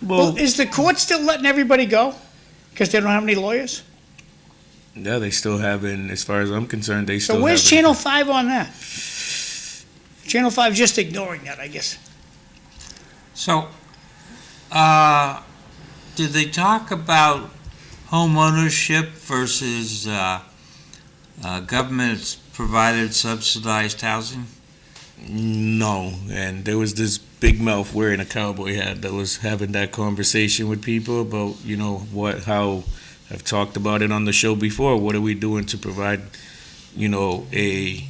[SPEAKER 3] Well, is the court still letting everybody go? Because they don't have any lawyers?
[SPEAKER 4] Yeah, they still haven't, as far as I'm concerned, they still
[SPEAKER 3] So where's
[SPEAKER 4] haven't.
[SPEAKER 3] Channel 5 on that? Channel 5 just ignoring that, I guess.
[SPEAKER 2] So, did they talk about home ownership versus government-provided subsidized housing?
[SPEAKER 4] No, and there was this big mouth wearing a cowboy hat that was having that conversation with people about, how I've talked about it on the show before. What are we doing to provide, a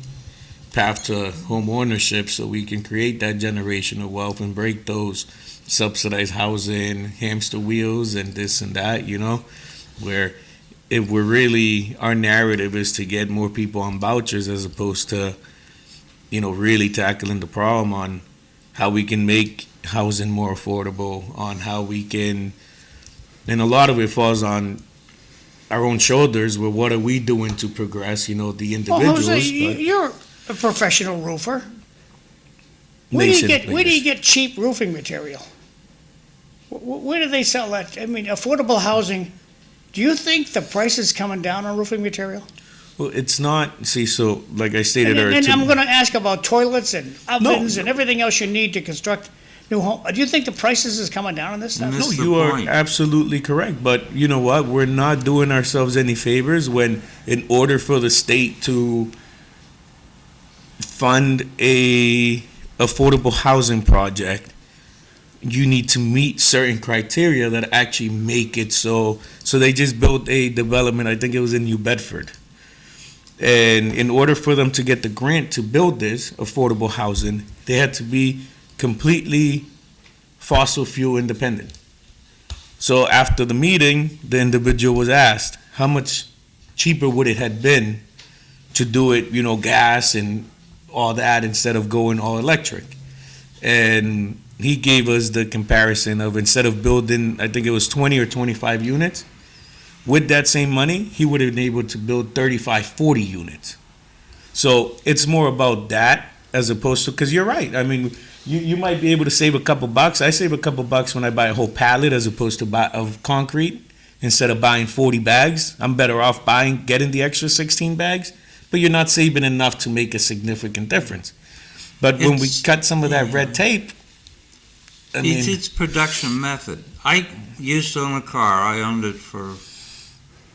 [SPEAKER 4] path to home ownership so we can create that generational wealth and break those subsidized housing, hamster wheels, and this and that, where if we're really, our narrative is to get more people on vouchers as opposed to, really tackling the problem on how we can make housing more affordable, on how we can, and a lot of it falls on our own shoulders. Well, what are we doing to progress, the
[SPEAKER 3] Well,
[SPEAKER 4] individuals?
[SPEAKER 3] Jose,
[SPEAKER 4] but
[SPEAKER 3] you're a professional roofer. Where do you get cheap roofing material? Where do they sell that? I mean, affordable housing, do you think the price is coming down on roofing material?
[SPEAKER 4] Well, it's not, so like I stated
[SPEAKER 3] And
[SPEAKER 4] earlier.
[SPEAKER 3] I'm gonna ask about toilets and ovens and everything else you need to construct new home. Do you think the prices is coming down on this stuff?
[SPEAKER 2] And
[SPEAKER 4] No,
[SPEAKER 2] That's the
[SPEAKER 4] you are
[SPEAKER 2] point.
[SPEAKER 4] absolutely correct. But you know what? We're not doing ourselves any favors when, in order for the state to fund a affordable housing project, you need to meet certain criteria that actually make it so. So they just built a development, I think it was in New Bedford. And in order for them to get the grant to build this affordable housing, they had to be completely fossil fuel independent. So after the meeting, the individual was asked, how much cheaper would it have been to do it, gas and all that instead of going all electric? And he gave us the comparison of, instead of building, I think it was 20 or 25 units, with that same money, he would have been able to build 35, 40 units. So it's more about that as opposed to, because you're right. I mean, you might be able to save a couple bucks. I save a couple bucks when I buy a whole pallet as opposed to of concrete instead of buying 40 bags. I'm better off getting the extra 16 bags, but you're not saving enough to make a significant difference. But when we cut some of that red tape,
[SPEAKER 2] It's its production method. I used to own a car. I owned it for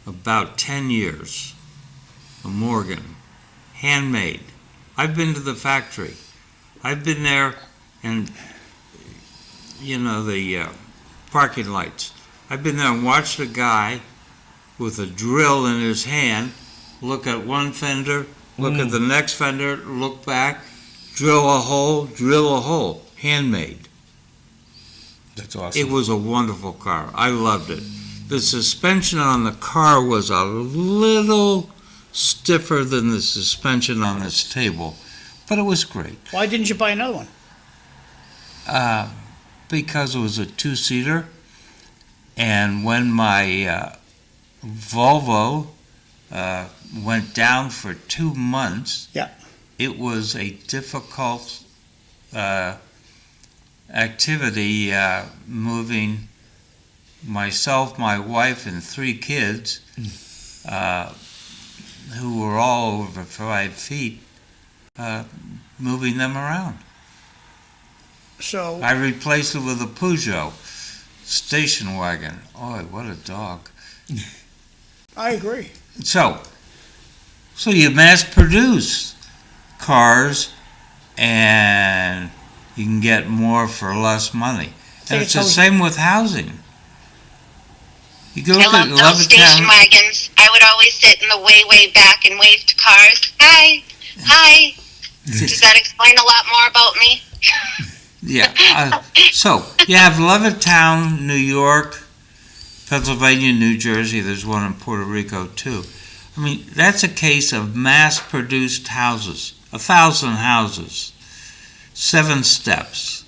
[SPEAKER 2] about 10 years. A Morgan, handmade. I've been to the factory. I've been there, and the parking lights. I've been there and watched a guy with a drill in his hand look at one fender, look at the next fender, look back, drill a hole, handmade.
[SPEAKER 4] that's awesome.
[SPEAKER 2] It was a wonderful car. I loved it. The suspension on the car was a little stiffer than the suspension on this table, but it was great.
[SPEAKER 3] Why didn't you buy another one?
[SPEAKER 2] Because it was a two-seater, and when my Volvo went down for 2 months,
[SPEAKER 3] Yeah.
[SPEAKER 2] it was a difficult activity moving myself, my wife, and 3 kids, who were all over 5 feet, moving them around.
[SPEAKER 3] So,
[SPEAKER 2] I replaced it with a Peugeot station wagon. Oh, what a dog.
[SPEAKER 3] I agree.
[SPEAKER 2] So you mass produce cars and you can get more for less money. And it's the same with housing. You go
[SPEAKER 1] I
[SPEAKER 2] to
[SPEAKER 1] love those station
[SPEAKER 2] Levittown.
[SPEAKER 1] wagons. I would always sit in the way back and wave to cars. Hi, hi. Does that explain a lot more about me?
[SPEAKER 2] Yeah. So you have Levittown, New York, Pennsylvania, New Jersey. There's one in Puerto Rico too. I mean, that's a case of mass-produced houses. 1,000 houses, 7 steps.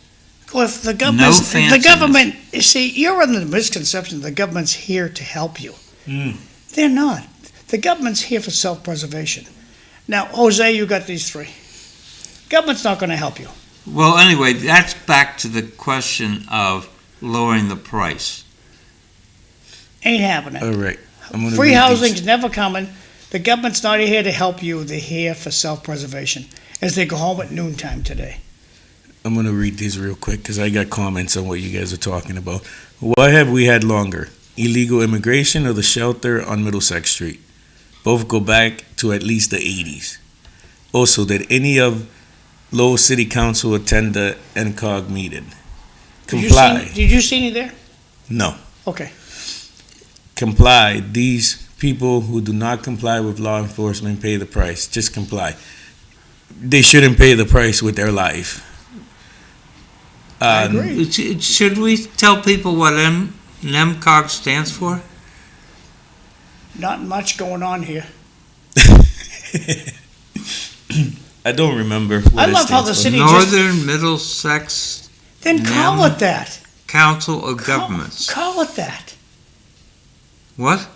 [SPEAKER 3] Cliff, the
[SPEAKER 2] fanciness.
[SPEAKER 3] government, you see, you're under the misconception the government's here to help you. They're not. The government's here for self-preservation. Now, Jose, you got these 3. Government's not going to help you.
[SPEAKER 2] Well, anyway, that's back to the question of lowering the price.
[SPEAKER 3] Ain't happening.
[SPEAKER 4] All right. I'm gonna
[SPEAKER 3] Free
[SPEAKER 4] read
[SPEAKER 3] housing's
[SPEAKER 4] these.
[SPEAKER 3] never coming. The government's not here to help you. They're here for self-preservation as they go home at noontime today.
[SPEAKER 4] I'm going to read these real quick because I got comments on what you guys are talking about. What have we had longer? Illegal immigration or the shelter on Middlesex Street? Both go back to at least the 80s. Also, did any of Lowell City Council attend the NCOG meeting? Comply.
[SPEAKER 3] Did you see any there?
[SPEAKER 4] No.
[SPEAKER 3] Okay.
[SPEAKER 4] comply. These people who do not comply with law enforcement pay the price. Just comply. They shouldn't pay the price with their life.
[SPEAKER 3] I agree.
[SPEAKER 2] Should we tell people what NEMCOG stands for?
[SPEAKER 3] Not much going on here.
[SPEAKER 4] I don't remember.
[SPEAKER 3] I love how the city just,
[SPEAKER 2] Northern Middlesex
[SPEAKER 3] then call it that.
[SPEAKER 2] Council of Governments.
[SPEAKER 3] Call it that.
[SPEAKER 2] What?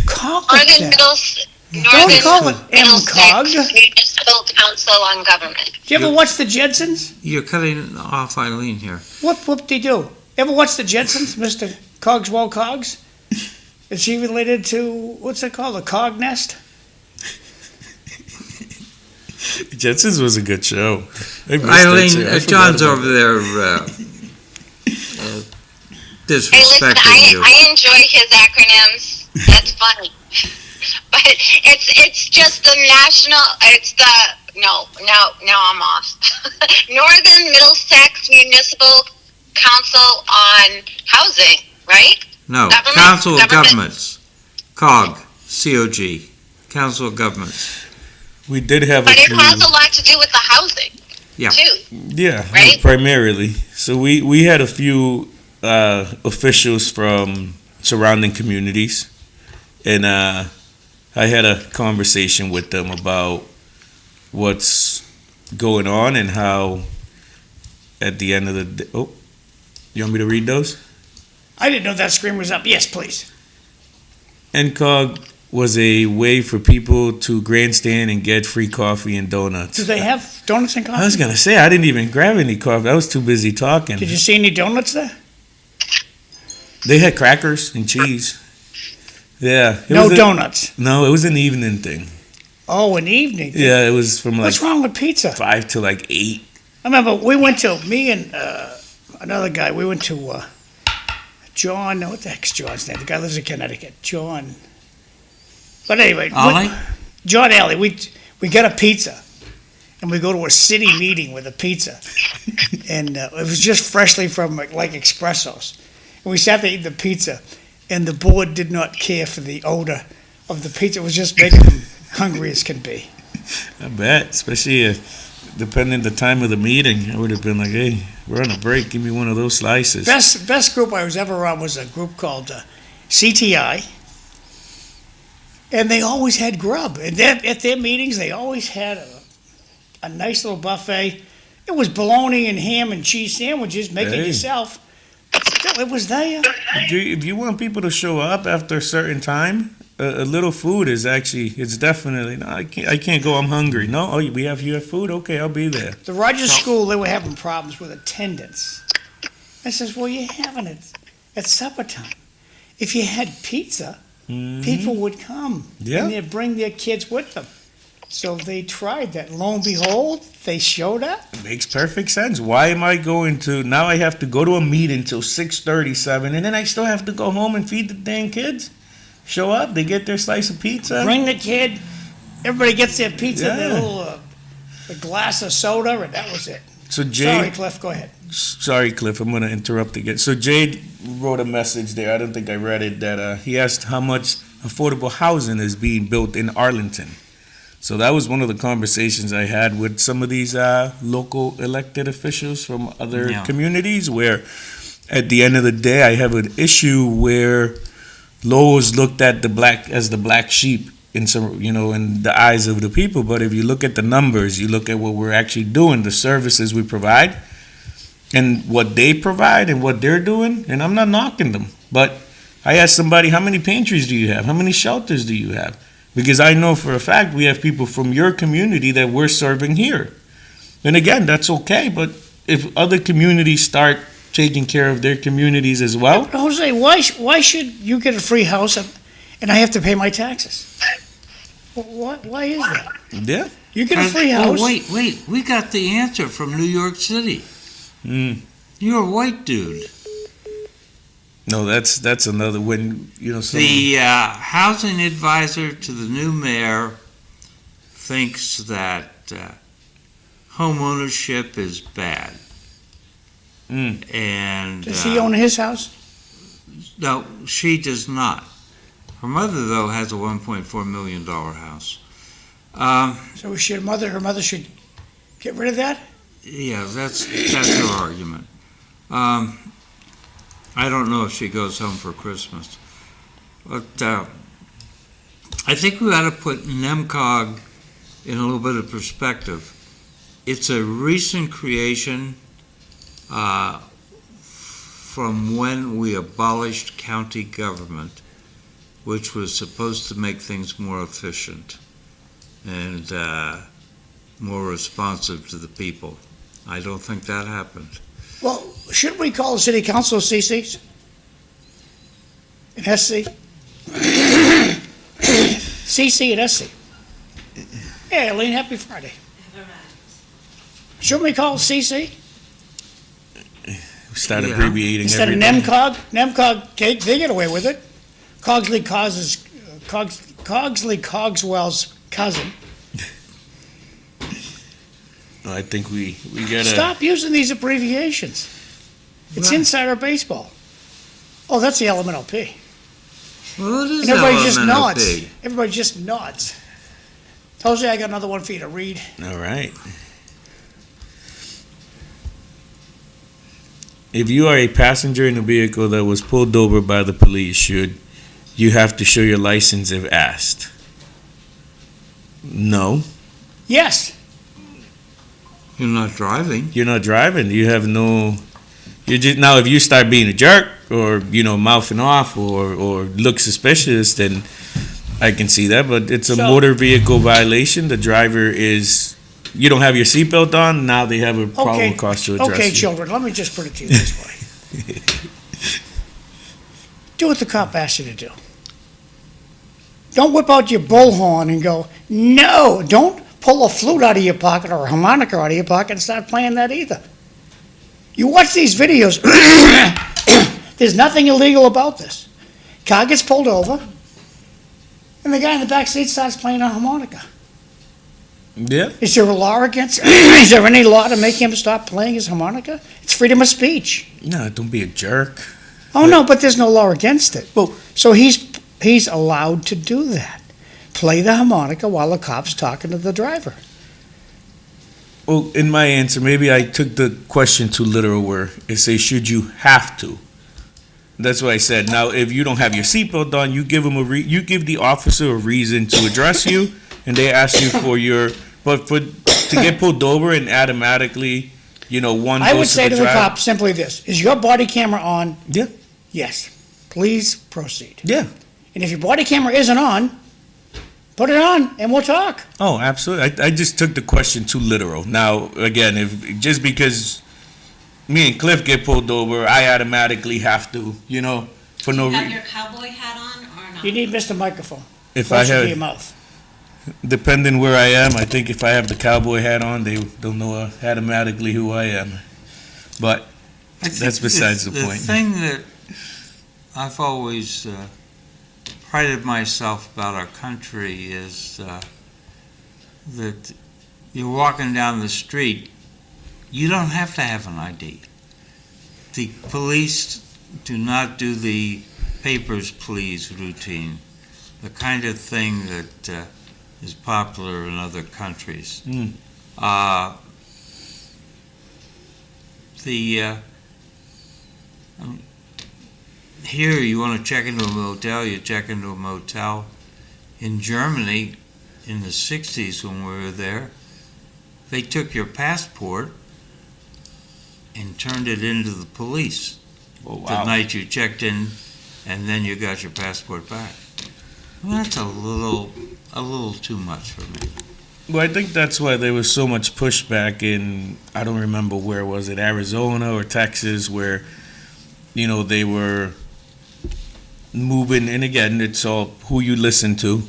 [SPEAKER 3] Call
[SPEAKER 1] Northern
[SPEAKER 3] it that.
[SPEAKER 1] Northern
[SPEAKER 3] call it
[SPEAKER 1] Middlesex
[SPEAKER 3] MCOG.
[SPEAKER 1] Municipal Council on Government.
[SPEAKER 3] Do you ever watch the Jetsons?
[SPEAKER 2] You're cutting off Eileen here.
[SPEAKER 3] Whoop-de-doo. Ever watch the Jetsons, Mr. Cogswell Cogs? Is he related to, what's it called, the Cog Nest?
[SPEAKER 4] Jetsons was a good show.
[SPEAKER 2] Eileen, John's over there disrespecting you.
[SPEAKER 1] I enjoy his acronyms. That's funny. But it's just the national, now I'm off. Northern Middlesex Municipal Council on Housing, right?
[SPEAKER 2] No,
[SPEAKER 1] Government?
[SPEAKER 2] Council of
[SPEAKER 1] Government?
[SPEAKER 2] Governments. COG, C-O-G, Council of Governments.
[SPEAKER 4] We did have
[SPEAKER 1] But
[SPEAKER 4] a
[SPEAKER 1] it
[SPEAKER 4] few.
[SPEAKER 1] has a lot to do with the housing,
[SPEAKER 2] Yeah.
[SPEAKER 1] too.
[SPEAKER 4] Yeah,
[SPEAKER 1] Right?
[SPEAKER 4] primarily. So we had a few officials from surrounding communities, and I had a conversation with them about what's going on and how at the end of the day, oh, you want me to read those?
[SPEAKER 3] I didn't know that screen was up. Yes, please.
[SPEAKER 4] NCOG was a way for people to grandstand and get free coffee and donuts.
[SPEAKER 3] Do they have donuts and coffee?
[SPEAKER 4] I was going to say, I didn't even grab any coffee. I was too busy talking.
[SPEAKER 3] Did you see any donuts there?
[SPEAKER 4] They had crackers and cheese. Yeah.
[SPEAKER 3] No donuts.
[SPEAKER 4] No, it was an evening thing.
[SPEAKER 3] Oh, an evening.
[SPEAKER 4] Yeah, it was from like
[SPEAKER 3] What's wrong with pizza?
[SPEAKER 4] 5 to like 8.
[SPEAKER 3] I remember we went to, me and another guy, we went to John, what the heck's John's name? The guy lives in Connecticut. John. But anyway.
[SPEAKER 2] Ollie?
[SPEAKER 3] John Alley. We got a pizza. And we go to a city meeting with a pizza. And it was just freshly from like Espressos. And we sat there eating the pizza. And the board did not care for the odor of the pizza. It was just making them hungry as can be.
[SPEAKER 4] I bet, especially depending the time of the meeting, I would have been like, hey, we're on a break. Give me one of those slices.
[SPEAKER 3] Best group I was ever on was a group called CTI. And they always had grub. And at their meetings, they always had a nice little buffet. It was bologna and ham and cheese sandwiches, make it yourself. But still, it was there.
[SPEAKER 4] If you want people to show up after a certain time, a little food is actually, it's definitely, no, I can't go, I'm hungry. No, oh, you have food? Okay, I'll be there.
[SPEAKER 3] The Rogers School, they were having problems with attendance. I says, well, you're having it at supper time. If you had pizza, people would come.
[SPEAKER 4] Yeah.
[SPEAKER 3] And they'd bring their kids with them. So they tried that. Lo and behold, they showed up.
[SPEAKER 4] It makes perfect sense. Why am I going to, now I have to go to a meeting till 6:37, and then I still have to go home and feed the dang kids? Show up, they get their slice of pizza.
[SPEAKER 3] Bring the kid. Everybody gets their pizza,
[SPEAKER 4] Yeah.
[SPEAKER 3] their little a glass of soda, and that was it.
[SPEAKER 4] So
[SPEAKER 3] Sorry, Cliff, go ahead.
[SPEAKER 4] Sorry, Cliff, I'm going to interrupt again. So Jade wrote a message there, I don't think I read it, that he asked how much affordable housing is being built in Arlington. So that was one of the conversations I had with some of these local elected officials from other communities, where at the end of the day, I have an issue where Lowell is looked at the black sheep in some, in the eyes of the people. But if you look at the numbers, you look at what we're actually doing, the services we provide, and what they provide and what they're doing, and I'm not knocking them. But I asked somebody, how many pantries do you have? How many shelters do you have? Because I know for a fact we have people from your community that we're serving here. And again, that's okay, but if other communities start taking care of their communities as well.
[SPEAKER 3] But Jose, why should you get a free house and I have to pay my taxes? Why is that?
[SPEAKER 4] Yeah.
[SPEAKER 3] You get a free house.
[SPEAKER 2] Oh, wait. We got the answer from New York City. You're a white dude.
[SPEAKER 4] No, that's another, when,
[SPEAKER 2] The housing advisor to the new mayor thinks that home ownership is bad. And
[SPEAKER 3] Does he own his house?
[SPEAKER 2] No, she does not. Her mother, though, has a $1.4 million house.
[SPEAKER 3] So her mother should get rid of that?
[SPEAKER 2] Yeah, that's her argument. I don't know if she goes home for Christmas. But I think we ought to put NEMCOG in a little bit of perspective. It's a recent creation from when we abolished county government, which was supposed to make things more efficient and more responsive to the people. I don't think that happened.
[SPEAKER 3] Well, shouldn't we call the city council CCs? And SC? CC and SC. Hey, Eileen, happy Friday. Shouldn't we call it CC?
[SPEAKER 4] Start
[SPEAKER 2] Yeah.
[SPEAKER 4] abbreviating
[SPEAKER 3] Instead of
[SPEAKER 4] everything.
[SPEAKER 3] NEMCOG? NEMCOG, they get away with it. Cogsley Cogswell's cousin.
[SPEAKER 4] No, I think we gotta.
[SPEAKER 3] Stop using these abbreviations. It's
[SPEAKER 2] Right.
[SPEAKER 3] insider baseball. Oh, that's the LMNOP.
[SPEAKER 2] Well, it is
[SPEAKER 3] And everybody just nods.
[SPEAKER 2] LMNOP.
[SPEAKER 3] Everybody just nods. Tells you I got another one for you to read.
[SPEAKER 4] All right. If you are a passenger in a vehicle that was pulled over by the police, should you have to show your license if asked? No,
[SPEAKER 3] Yes.
[SPEAKER 2] You're not driving.
[SPEAKER 4] you're not driving. You have no. You're just now. If you start being a jerk or mouthing off or look suspicious, then I can see that. But it's a
[SPEAKER 3] So-
[SPEAKER 4] motor vehicle violation. The driver is. You don't have your seatbelt on. Now they have a probable
[SPEAKER 3] Okay.
[SPEAKER 4] cause to address
[SPEAKER 3] Okay,
[SPEAKER 4] you.
[SPEAKER 3] children, let me just put it to you this way. Do what the cop asks you to do. Don't whip out your bullhorn and go, no, don't pull a flute out of your pocket or a harmonica out of your pocket and start playing that either. You watch these videos, there's nothing illegal about this. Car gets pulled over, and the guy in the back seat starts playing a harmonica.
[SPEAKER 4] Yeah.
[SPEAKER 3] Is there a law against, is there any law to make him stop playing his harmonica? It's freedom of speech.
[SPEAKER 4] No, don't be a jerk.
[SPEAKER 3] Oh, no, but there's no law against it. Well, so he's allowed to do that. Play the harmonica while the cop's talking to the driver.
[SPEAKER 4] Well, in my answer, maybe I took the question too literal where it says, should you have to? That's what I said. Now, if you don't have your seatbelt on, you give you give the officer a reason to address you, and they ask you for your, but to get pulled over and automatically, one
[SPEAKER 3] I would
[SPEAKER 4] goes
[SPEAKER 3] say
[SPEAKER 4] to
[SPEAKER 3] to
[SPEAKER 4] the
[SPEAKER 3] the
[SPEAKER 4] driver.
[SPEAKER 3] cop simply this, is your body camera on?
[SPEAKER 4] Yeah.
[SPEAKER 3] Yes. Please proceed.
[SPEAKER 4] Yeah.
[SPEAKER 3] And if your body camera isn't on, put it on and we'll talk.
[SPEAKER 4] Oh, absolutely. I just took the question too literal. Now, again, if just because me and Cliff get pulled over, I automatically have to, for no
[SPEAKER 5] Do you have
[SPEAKER 4] reason.
[SPEAKER 5] your cowboy hat on or not?
[SPEAKER 3] You need Mr. Microphone.
[SPEAKER 4] If I
[SPEAKER 3] Closer to your
[SPEAKER 4] have,
[SPEAKER 3] mouth.
[SPEAKER 4] depending where I am, I think if I have the cowboy hat on, they'll know automatically who I am. But
[SPEAKER 2] I think
[SPEAKER 4] That's besides the point.
[SPEAKER 2] The thing that I've always prided myself about our country is that you're walking down the street, you don't have to have an ID. The police do not do the papers, please routine, the kind of thing that is popular in other countries.
[SPEAKER 4] Mm.
[SPEAKER 2] Here, you want to check into a motel, you check into a motel. In Germany, in the 60s when we were there, they took your passport and turned it into the police
[SPEAKER 4] Oh,
[SPEAKER 2] the night you checked in, and then you got your passport back. Well, that's a little too much for me.
[SPEAKER 4] Well, I think that's why there was so much pushback in, I don't remember where was it, Arizona or Texas, where, they were moving, and again, it's all who you listen to,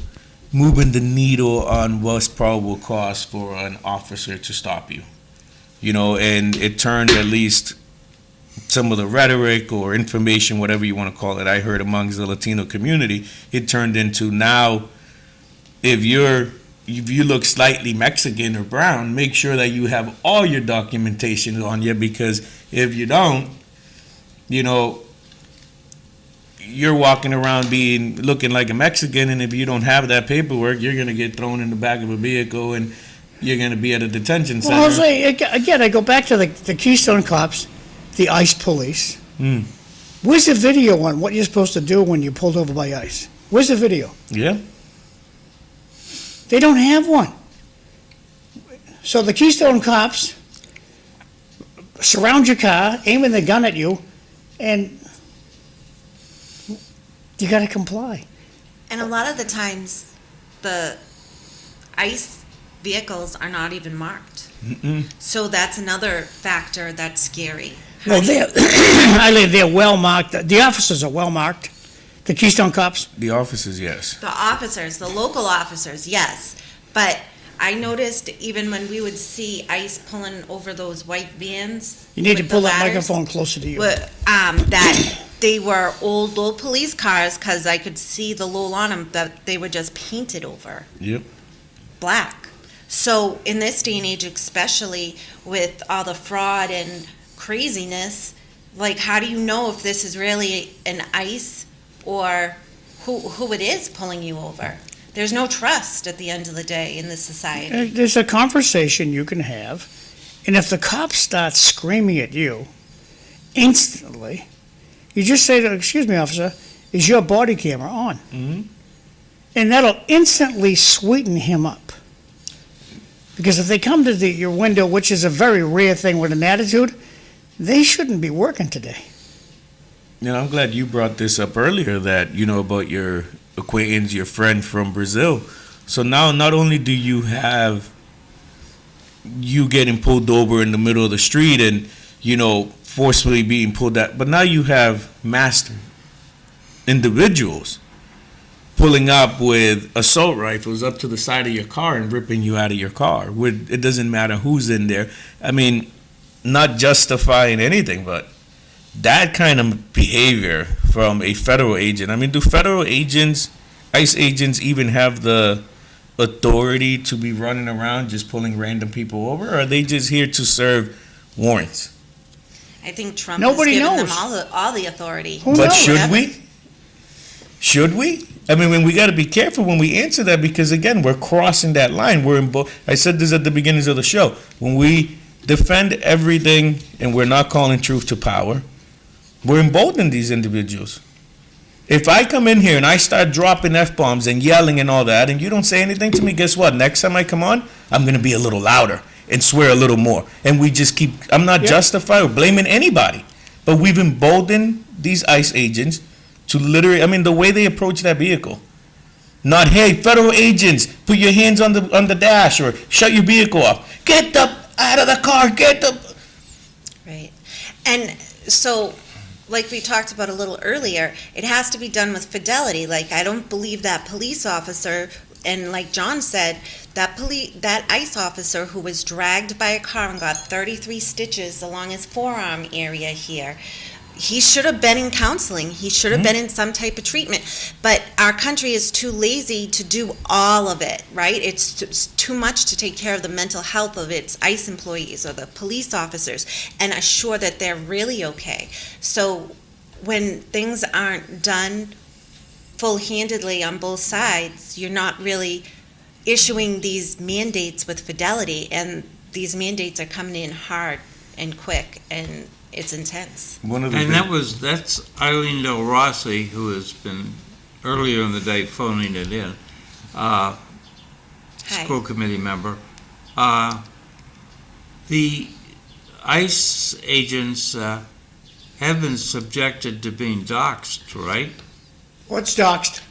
[SPEAKER 4] moving the needle on what's probable cause for an officer to stop you. And it turned at least some of the rhetoric or information, whatever you want to call it, I heard amongst the Latino community, it turned into now, if you look slightly Mexican or brown, make sure that you have all your documentation on you, because if you don't, you're walking around looking like a Mexican, and if you don't have that paperwork, you're gonna get thrown in the back of a vehicle, and you're gonna be at a detention center.
[SPEAKER 3] Well, Jose, again, I go back to the Keystone Cops, the ICE police.
[SPEAKER 4] Hmm.
[SPEAKER 3] Where's the video on what you're supposed to do when you're pulled over by ICE? Where's the video?
[SPEAKER 4] Yeah.
[SPEAKER 3] They don't have one. So the Keystone Cops surround your car, aiming the gun at you, and you gotta comply.
[SPEAKER 5] And a lot of the times, the ICE vehicles are not even marked.
[SPEAKER 4] Mm-mm.
[SPEAKER 5] So that's another factor that's scary.
[SPEAKER 3] Well, they're well marked. The officers are well marked. The Keystone Cops.
[SPEAKER 4] The officers, yes.
[SPEAKER 5] The officers, the local officers, yes. But I noticed even when we would see ICE pulling over those white vans.
[SPEAKER 3] You need to
[SPEAKER 5] with
[SPEAKER 3] pull
[SPEAKER 5] the
[SPEAKER 3] that
[SPEAKER 5] ladders,
[SPEAKER 3] microphone closer to you.
[SPEAKER 5] That they were old police cars, because I could see the low on them, that they were just painted over.
[SPEAKER 4] Yep.
[SPEAKER 5] Black. So in this day and age, especially with all the fraud and craziness, like, how do you know if this is really an ICE or who it is pulling you over? There's no trust at the end of the day in this society.
[SPEAKER 3] There's a conversation you can have, and if the cop starts screaming at you, instantly, you just say to, "Excuse me, officer, is your body camera on?"
[SPEAKER 4] Mm-hmm.
[SPEAKER 3] And that'll instantly sweeten him up. Because if they come to your window, which is a very rare thing with an attitude, they shouldn't be working today.
[SPEAKER 4] You know, I'm glad you brought this up earlier, that, about your acquaintance, your friend from Brazil. So now not only do you have you getting pulled over in the middle of the street and, forcefully being pulled out, but now you have masked individuals pulling up with assault rifles up to the side of your car and ripping you out of your car. It doesn't matter who's in there. I mean, not justifying anything, but that kind of behavior from a federal agent. I mean, do federal agents, ICE agents, even have the authority to be running around just pulling random people over, or are they just here to serve warrants?
[SPEAKER 5] I think Trump
[SPEAKER 3] Nobody
[SPEAKER 5] has given
[SPEAKER 3] knows.
[SPEAKER 5] them all the authority.
[SPEAKER 3] Who
[SPEAKER 4] But
[SPEAKER 3] knows?
[SPEAKER 4] should we? Should we? I mean, we got to be careful when we answer that, because again, we're crossing that line. I said this at the beginnings of the show. When we defend everything and we're not calling truth to power, we're emboldening these individuals. If I come in here and I start dropping F-bombs and yelling and all that, and you don't say anything to me, guess what? Next time I come on, I'm going to be a little louder and swear a little more. And we just keep, I'm not justified or blaming anybody, but we've emboldened these ICE agents to literally, I mean, the way they approach that vehicle. Not, hey, federal agents, put your hands on the dash or shut your vehicle off. Get out of the car,
[SPEAKER 5] Right. And so, like we talked about a little earlier, it has to be done with fidelity. Like, I don't believe that police officer, and like John said, that ICE officer who was dragged by a car and got 33 stitches along his forearm area here, he should have been in counseling. He should have been in some type of treatment. But our country is too lazy to do all of it, right? It's too much to take care of the mental health of its ICE employees or the police officers and assure that they're really okay. So when things aren't done full-handedly on both sides, you're not really issuing these mandates with fidelity, and these mandates are coming in hard and quick, and it's intense.
[SPEAKER 2] That's Eileen Delrossi, who has been earlier in the day phoning it in, school committee member. The ICE agents have been subjected to being doxxed, right?
[SPEAKER 3] What's doxed?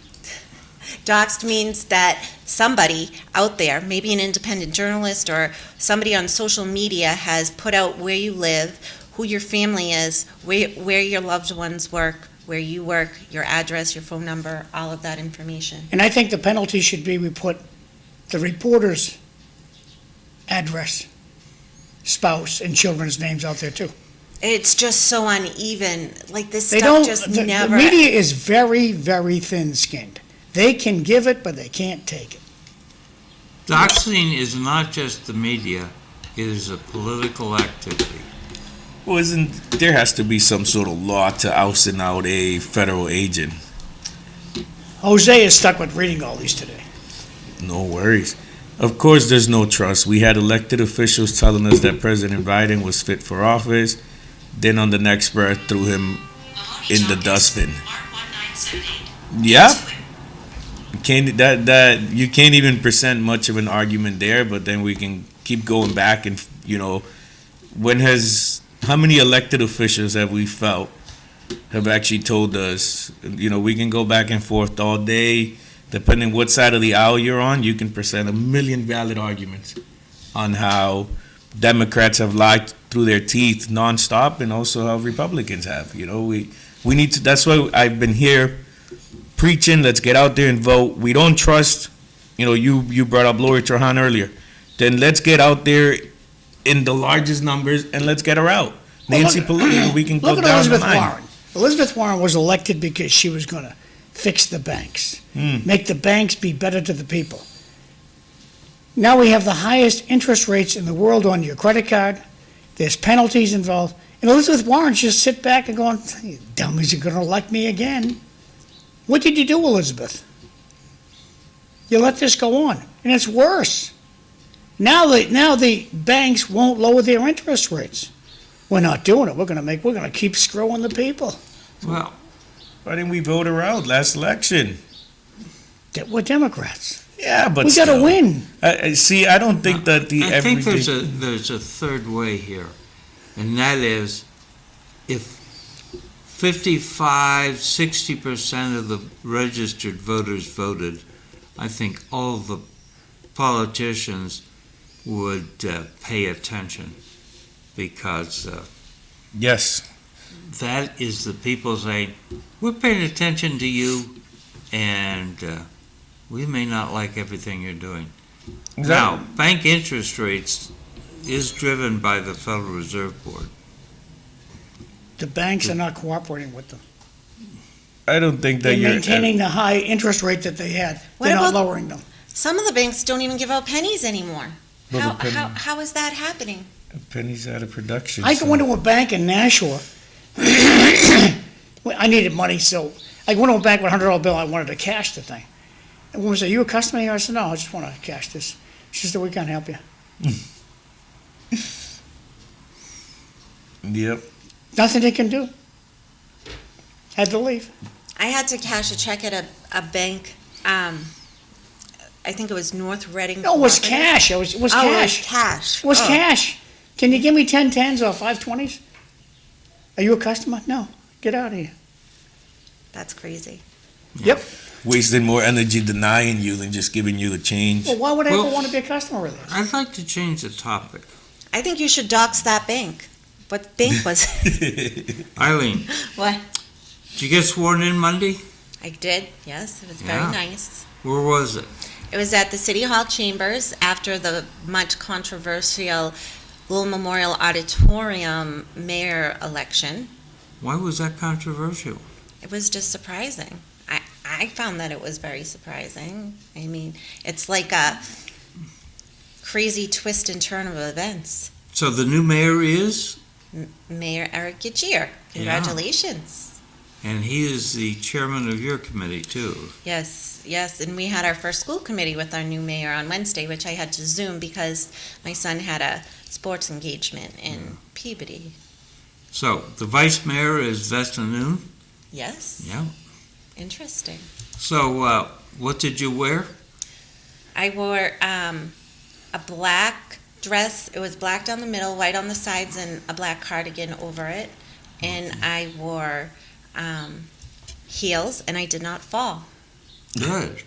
[SPEAKER 5] Doxed means that somebody out there, maybe an independent journalist or somebody on social media, has put out where you live, who your family is, where your loved ones work, where you work, your address, your phone number, all of that information.
[SPEAKER 3] And I think the penalty should be we put the reporter's address, spouse, and children's names out there too.
[SPEAKER 5] It's just so uneven. Like, this
[SPEAKER 3] They
[SPEAKER 5] stuff
[SPEAKER 3] don't,
[SPEAKER 5] just
[SPEAKER 3] the
[SPEAKER 5] never.
[SPEAKER 3] media is very, very thin-skinned. They can give it, but they can't take it.
[SPEAKER 2] Doxing is not just the media, it is a political activity.
[SPEAKER 4] Well, there has to be some sort of law to ousting out a federal agent.
[SPEAKER 3] Jose is stuck with reading all these today.
[SPEAKER 4] No worries. Of course, there's no trust. We had elected officials telling us that President Biden was fit for office. Then on the next breath, threw him in the dustbin. Yeah. You can't even present much of an argument there, but then we can keep going back and, how many elected officials have we felt have actually told us, we can go back and forth all day, depending what side of the aisle you're on, you can present a million valid arguments on how Democrats have lied through their teeth nonstop, and also how Republicans have. We need to. That's why I've been here preaching. Let's get out there and vote. We don't trust. You brought up Lori Trahan earlier. Then let's get out there in the largest numbers and let's get her out. Nancy Pelosi, we can go
[SPEAKER 3] Look at
[SPEAKER 4] down
[SPEAKER 3] Elizabeth
[SPEAKER 4] the line.
[SPEAKER 3] Warren. Elizabeth Warren was elected because she was going to fix the banks, make the banks be better to the people. Now we have the highest interest rates in the world on your credit card. There's penalties involved. And Elizabeth Warren just sit back and going, "You dummies are going to elect me again." What did you do, Elizabeth? You let this go on, and it's worse. Now the banks won't lower their interest rates. We're not doing it. We're going to keep screwing the people.
[SPEAKER 2] Well,
[SPEAKER 4] Why didn't we vote her out last election?
[SPEAKER 3] We're Democrats.
[SPEAKER 4] Yeah, but
[SPEAKER 3] We got to
[SPEAKER 4] still.
[SPEAKER 3] win.
[SPEAKER 4] See, I don't think that the
[SPEAKER 2] I think
[SPEAKER 4] everyday.
[SPEAKER 2] there's a third way here, and that is if 55-60% of the registered voters voted, I think all the politicians would pay attention, because
[SPEAKER 4] Yes.
[SPEAKER 2] that is the people saying, we're paying attention to you, and we may not like everything you're doing. Now, bank interest rates is driven by the Federal Reserve Board.
[SPEAKER 3] The banks are not cooperating with them.
[SPEAKER 4] I don't think that
[SPEAKER 3] They're
[SPEAKER 4] you're
[SPEAKER 3] maintaining the high interest rate that they had.
[SPEAKER 5] What
[SPEAKER 3] They're not
[SPEAKER 5] about-
[SPEAKER 3] lowering them.
[SPEAKER 5] Some of the banks don't even give out pennies anymore.
[SPEAKER 4] Well,
[SPEAKER 5] How,
[SPEAKER 4] the penny-
[SPEAKER 5] how, how is that happening?
[SPEAKER 4] pennies out of production.
[SPEAKER 3] I
[SPEAKER 4] so-
[SPEAKER 3] go into a bank in Nashua. I needed money, so I went to a bank with a $100 bill. I wanted to cash the thing. And woman said, "You a customer here?" I said, "No, I just want to cash this." She said, "We can't help you."
[SPEAKER 4] Yep.
[SPEAKER 3] Nothing they can do. Had to leave.
[SPEAKER 5] I had to cash a check at a bank. I think it was North Reading.
[SPEAKER 3] No, it was
[SPEAKER 5] Cooperative.
[SPEAKER 3] cash. It was
[SPEAKER 5] Oh, it was
[SPEAKER 3] cash.
[SPEAKER 5] cash.
[SPEAKER 3] It was
[SPEAKER 5] Oh,
[SPEAKER 3] cash. Can you give me 10 10s or 5 20s? Are you a customer? No. Get out of here.
[SPEAKER 5] That's crazy.
[SPEAKER 3] Yep.
[SPEAKER 4] Wasting more energy denying you than just giving you the change.
[SPEAKER 3] Well, why would I
[SPEAKER 2] Well-
[SPEAKER 3] ever want to be a customer of this?
[SPEAKER 2] I'd like to change the topic.
[SPEAKER 5] I think you should dox that bank. What bank was it?
[SPEAKER 2] Eileen,
[SPEAKER 5] What?
[SPEAKER 2] did you get sworn in Monday?
[SPEAKER 5] I did, yes. It was very
[SPEAKER 2] Yeah.
[SPEAKER 5] nice.
[SPEAKER 2] Where was it?
[SPEAKER 5] It was at the City Hall chambers after the much controversial Little Memorial Auditorium mayor election.
[SPEAKER 2] Why was that controversial?
[SPEAKER 5] It was just surprising. I found that it was very surprising. I mean, it's like a crazy twist and turn of events.
[SPEAKER 2] So the new mayor is,
[SPEAKER 5] Mayor Eric Gittier, congratulations.
[SPEAKER 2] and he is the chairman of your committee too.
[SPEAKER 5] Yes, yes, and we had our first school committee with our new mayor on Wednesday, which I had to Zoom because my son had a sports engagement in Peabody.
[SPEAKER 2] So the vice mayor is Vesta Noon?
[SPEAKER 5] Yes,
[SPEAKER 2] Yeah.
[SPEAKER 5] interesting.
[SPEAKER 2] So what did you wear?
[SPEAKER 5] I wore a black dress. It was black down the middle, white on the sides, and a black cardigan over it. And I wore heels, and I did not fall.
[SPEAKER 2] Good.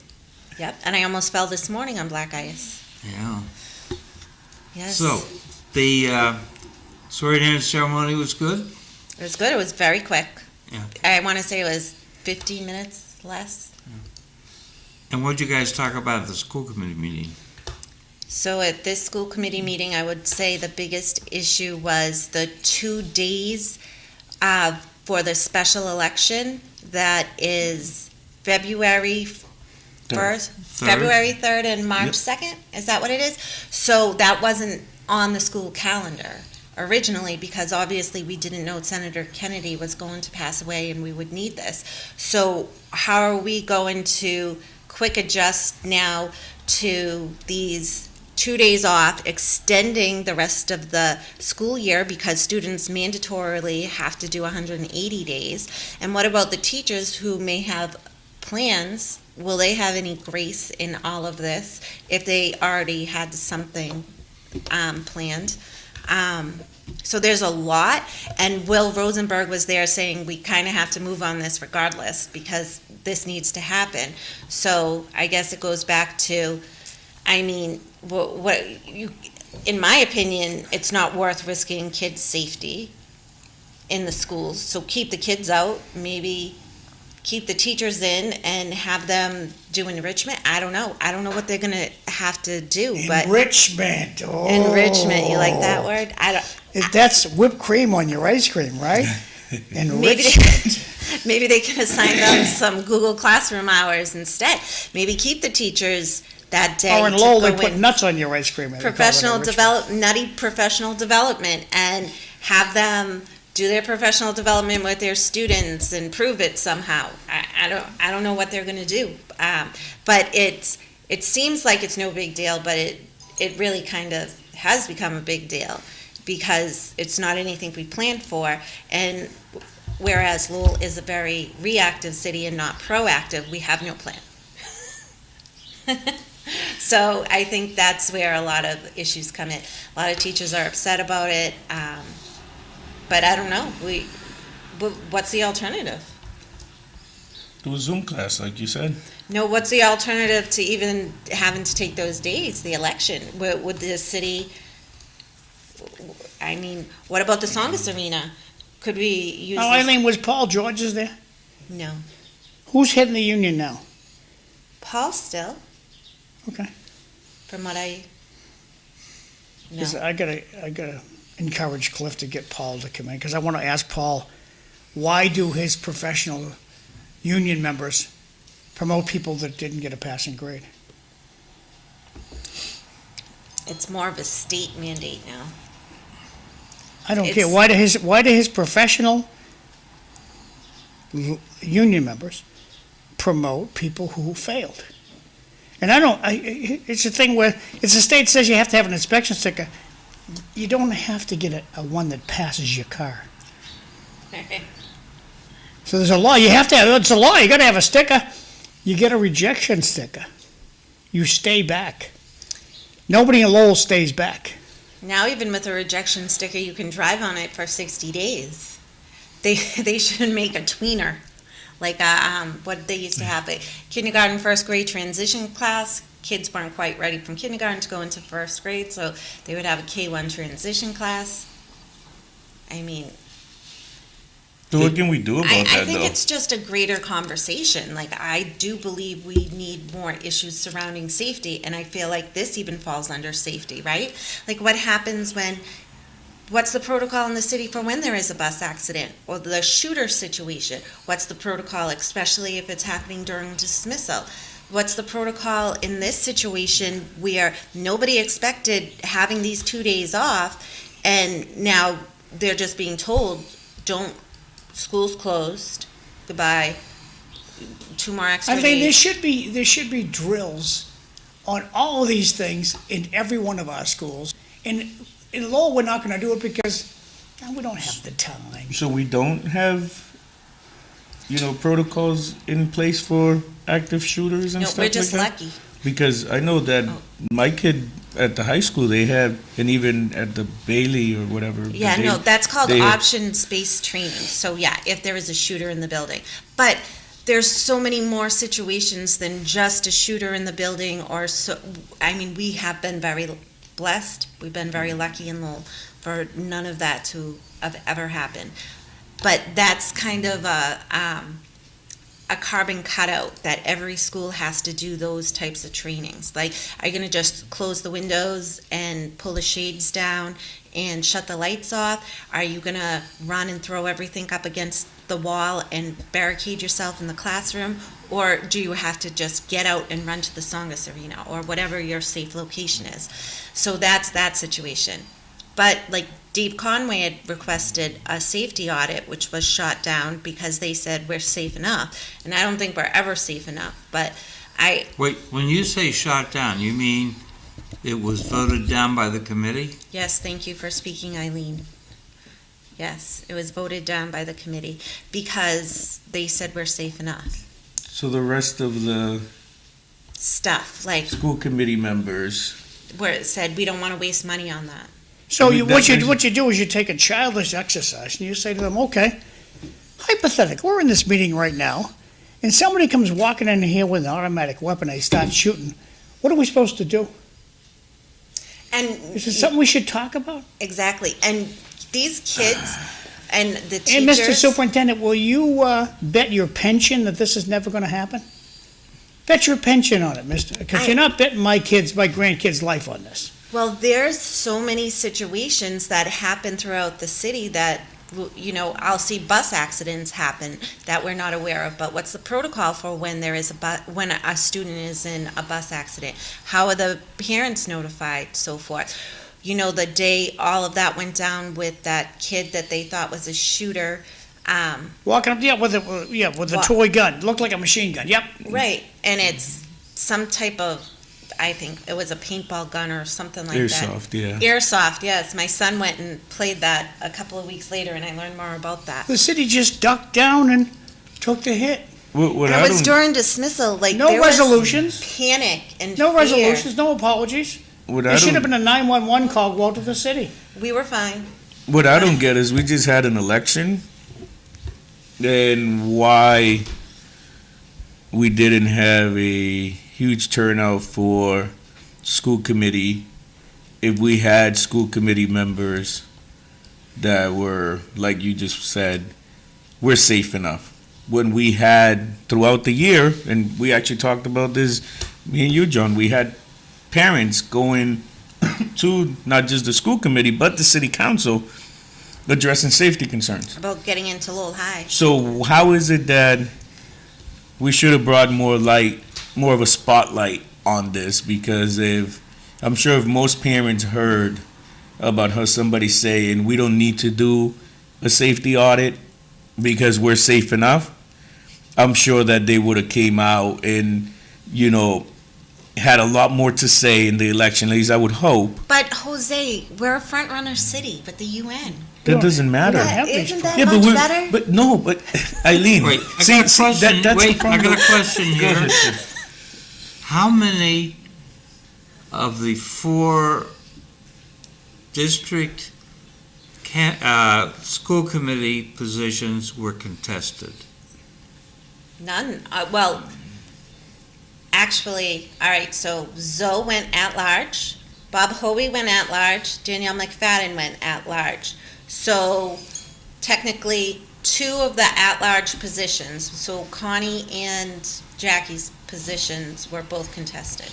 [SPEAKER 5] Yep, and I almost fell this morning on black ice.
[SPEAKER 2] Yeah.
[SPEAKER 5] Yes.
[SPEAKER 2] So the swearing-in ceremony was good?
[SPEAKER 5] It was good. It was very quick.
[SPEAKER 2] Yeah.
[SPEAKER 5] I want to say it was 15 minutes less.
[SPEAKER 2] And what did you guys talk about at the school committee meeting?
[SPEAKER 5] So at this school committee meeting, I would say the biggest issue was the 2 days for the special election. That is February 1st,
[SPEAKER 2] Third?
[SPEAKER 5] February 3rd and March 2nd. Is that what it is? So that wasn't on the school calendar. originally, because obviously we didn't know Senator Kennedy was going to pass away and we would need this. So how are we going to quick adjust now to these 2 days off, extending the rest of the school year because students mandatorily have to do 180 days? And what about the teachers who may have plans? Will they have any grace in all of this if they already had something planned? So there's a lot, and Will Rosenberg was there saying we kind of have to move on this regardless because this needs to happen. So I guess it goes back to, I mean, in my opinion, it's not worth risking kids' safety in the schools. So keep the kids out, maybe keep the teachers in and have them do enrichment. I don't know what they're going to have to do. But
[SPEAKER 3] Enrichment. Oh.
[SPEAKER 5] enrichment, you like that word?
[SPEAKER 3] That's whipped cream on your ice cream, right?
[SPEAKER 5] Maybe
[SPEAKER 3] Enrichment.
[SPEAKER 5] maybe they can assign them some Google Classroom hours instead. Maybe keep the teachers that day.
[SPEAKER 3] Or in
[SPEAKER 5] to
[SPEAKER 3] Lowell, they
[SPEAKER 5] go
[SPEAKER 3] put
[SPEAKER 5] in
[SPEAKER 3] nuts on your ice cream. and they call it
[SPEAKER 5] professional
[SPEAKER 3] enrichment.
[SPEAKER 5] nutty professional development, and have them do their professional development with their students and prove it somehow. I don't know what they're going to do, but it seems like it's no big deal, but it really kind of has become a big deal because it's not anything we planned for, and whereas Lowell is a very reactive city and not proactive, we have no plan. So I think that's where a lot of issues come in. A lot of teachers are upset about it, but I don't know. What's the alternative?
[SPEAKER 4] Do a Zoom class, like you said.
[SPEAKER 5] No, what's the alternative to even having to take those days, the election? Would the city, I mean, what about the Songus Arena? Could we use
[SPEAKER 3] Oh,
[SPEAKER 5] this?
[SPEAKER 3] Eileen, was Paul George's there?
[SPEAKER 5] No.
[SPEAKER 3] Who's heading the union now?
[SPEAKER 5] Paul still,
[SPEAKER 3] Okay.
[SPEAKER 5] from what I know.
[SPEAKER 3] 'Cause I gotta encourage Cliff to get Paul to come in, because I want to ask Paul, why do his professional union members promote people that didn't get a passing grade?
[SPEAKER 5] It's more of a state mandate now.
[SPEAKER 3] I don't care.
[SPEAKER 5] It's-
[SPEAKER 3] Why do his professional union members promote people who failed? And it's a thing where, it's a state says you have to have an inspection sticker. You don't have to get a one that passes your car. So there's a law. You have to have, it's a law. You got to have a sticker. You get a rejection sticker. You stay back. Nobody in Lowell stays back.
[SPEAKER 5] Now, even with a rejection sticker, you can drive on it for 60 days. They should make a tweener, like what they used to have, a kindergarten, first grade transition class. Kids weren't quite ready from kindergarten to go into first grade, so they would have a K1 transition class. I mean,
[SPEAKER 4] So what can we do about
[SPEAKER 5] I
[SPEAKER 4] that,
[SPEAKER 5] think
[SPEAKER 4] though?
[SPEAKER 5] it's just a greater conversation. Like, I do believe we need more issues surrounding safety, and I feel like this even falls under safety, right? Like, what happens what's the protocol in the city for when there is a bus accident or the shooter situation? What's the protocol, especially if it's happening during dismissal? What's the protocol in this situation where nobody expected having these 2 days off, and now they're just being told, school's closed, goodbye, 2 more extra
[SPEAKER 3] I mean, there
[SPEAKER 5] days.
[SPEAKER 3] should be drills on all of these things in every one of our schools. And in Lowell, we're not going to do it because we don't have the time.
[SPEAKER 4] So we don't have, protocols in place for active shooters and
[SPEAKER 5] No,
[SPEAKER 4] stuff
[SPEAKER 5] we're
[SPEAKER 4] like
[SPEAKER 5] just
[SPEAKER 4] that?
[SPEAKER 5] lucky.
[SPEAKER 4] Because I know that
[SPEAKER 5] Oh.
[SPEAKER 4] my kid at the high school, they have, and even at the Bailey or whatever.
[SPEAKER 5] Yeah, no, that's called
[SPEAKER 4] they-
[SPEAKER 5] options-based training. So yeah, if there is a shooter in the building. But there's so many more situations than just a shooter in the building we have been very blessed. We've been very lucky in Lowell for none of that to have ever happened. But that's kind of a carbon cutout that every school has to do those types of trainings. Like, are you going to just close the windows and pull the shades down and shut the lights off? Are you going to run and throw everything up against the wall and barricade yourself in the classroom? Or do you have to just get out and run to the Songus Arena or whatever your safe location is? So that's that situation. But like Dave Conway had requested a safety audit, which was shot down because they said we're safe enough. And I don't think we're ever safe enough, but
[SPEAKER 2] Wait, when you say shot down, you mean it was voted down by the committee?
[SPEAKER 5] yes, thank you for speaking, Eileen. Yes, it was voted down by the committee because they said we're safe enough.
[SPEAKER 4] So the rest of the
[SPEAKER 5] Stuff, like
[SPEAKER 4] school committee members,
[SPEAKER 5] where it said we don't want to waste money on that.
[SPEAKER 3] So
[SPEAKER 4] I mean,
[SPEAKER 3] what
[SPEAKER 4] that
[SPEAKER 3] you do is you take a childish exercise and you say to them, okay, hypothetical, we're in this meeting right now, and somebody comes walking in here with an automatic weapon, they start shooting. What are we supposed to do?
[SPEAKER 5] And
[SPEAKER 3] Is it something we should talk about?
[SPEAKER 5] exactly, and these kids and the teachers.
[SPEAKER 3] And Mr. Superintendent, will you bet your pension that this is never going to happen? Bet your pension on it, mister, because you're not betting my grandkids' life on this.
[SPEAKER 5] Well, there's so many situations that happen throughout the city that, you know, I'll see bus accidents happen that we're not aware of. But what's the protocol for when there is when a student is in a bus accident? How are the parents notified? So forth. You know, the day all of that went down with that kid that they thought was a shooter.
[SPEAKER 3] Walking up, with a toy gun, looked like a machine gun. Yep.
[SPEAKER 5] Right, and it's some type of, I think it was a paintball gun or something like that.
[SPEAKER 4] airsoft, yeah.
[SPEAKER 5] Airsoft, yes. My son went and played that a couple of weeks later, and I learned more about that.
[SPEAKER 3] The city just ducked down and took the hit.
[SPEAKER 4] What
[SPEAKER 5] And
[SPEAKER 4] I
[SPEAKER 5] it was
[SPEAKER 4] don't,
[SPEAKER 5] during dismissal, like
[SPEAKER 3] No
[SPEAKER 5] there was
[SPEAKER 3] resolutions.
[SPEAKER 5] panic and
[SPEAKER 3] No
[SPEAKER 5] fear.
[SPEAKER 3] resolutions, no apologies.
[SPEAKER 4] what
[SPEAKER 3] There
[SPEAKER 4] I
[SPEAKER 3] should have
[SPEAKER 4] don't,
[SPEAKER 3] been a 911 call go out to the city.
[SPEAKER 5] We were fine.
[SPEAKER 4] what I don't get is we just had an election, and why we didn't have a huge turnout for school committee if we had school committee members that were, like you just said, we're safe enough. When we had throughout the year, and we actually talked about this, me and you, John, we had parents going to not just the school committee, but the city council addressing safety concerns.
[SPEAKER 5] About getting into Lowell High.
[SPEAKER 4] So how is it that we should have brought more of a spotlight on this? Because I'm sure if most parents heard about how somebody saying we don't need to do a safety audit because we're safe enough, I'm sure that they would have came out and, had a lot more to say in the election, at least I would hope.
[SPEAKER 5] But Jose, we're a front runner city, but the UN.
[SPEAKER 4] That doesn't matter.
[SPEAKER 5] Isn't that
[SPEAKER 4] Yeah,
[SPEAKER 5] much
[SPEAKER 4] but
[SPEAKER 5] better?
[SPEAKER 4] But Eileen,
[SPEAKER 2] Wait, I
[SPEAKER 4] see,
[SPEAKER 2] got a question.
[SPEAKER 4] that's the
[SPEAKER 2] Wait, I
[SPEAKER 4] problem.
[SPEAKER 2] got a question
[SPEAKER 4] Go
[SPEAKER 2] here.
[SPEAKER 4] ahead.
[SPEAKER 2] How many of the 4 district school committee positions were contested?
[SPEAKER 5] None. Well, actually, all right, so Zoe went at large, Bob Hoey went at large, Danielle McFadden went at large. So technically, 2 of the at-large positions, so Connie and Jackie's positions were both contested.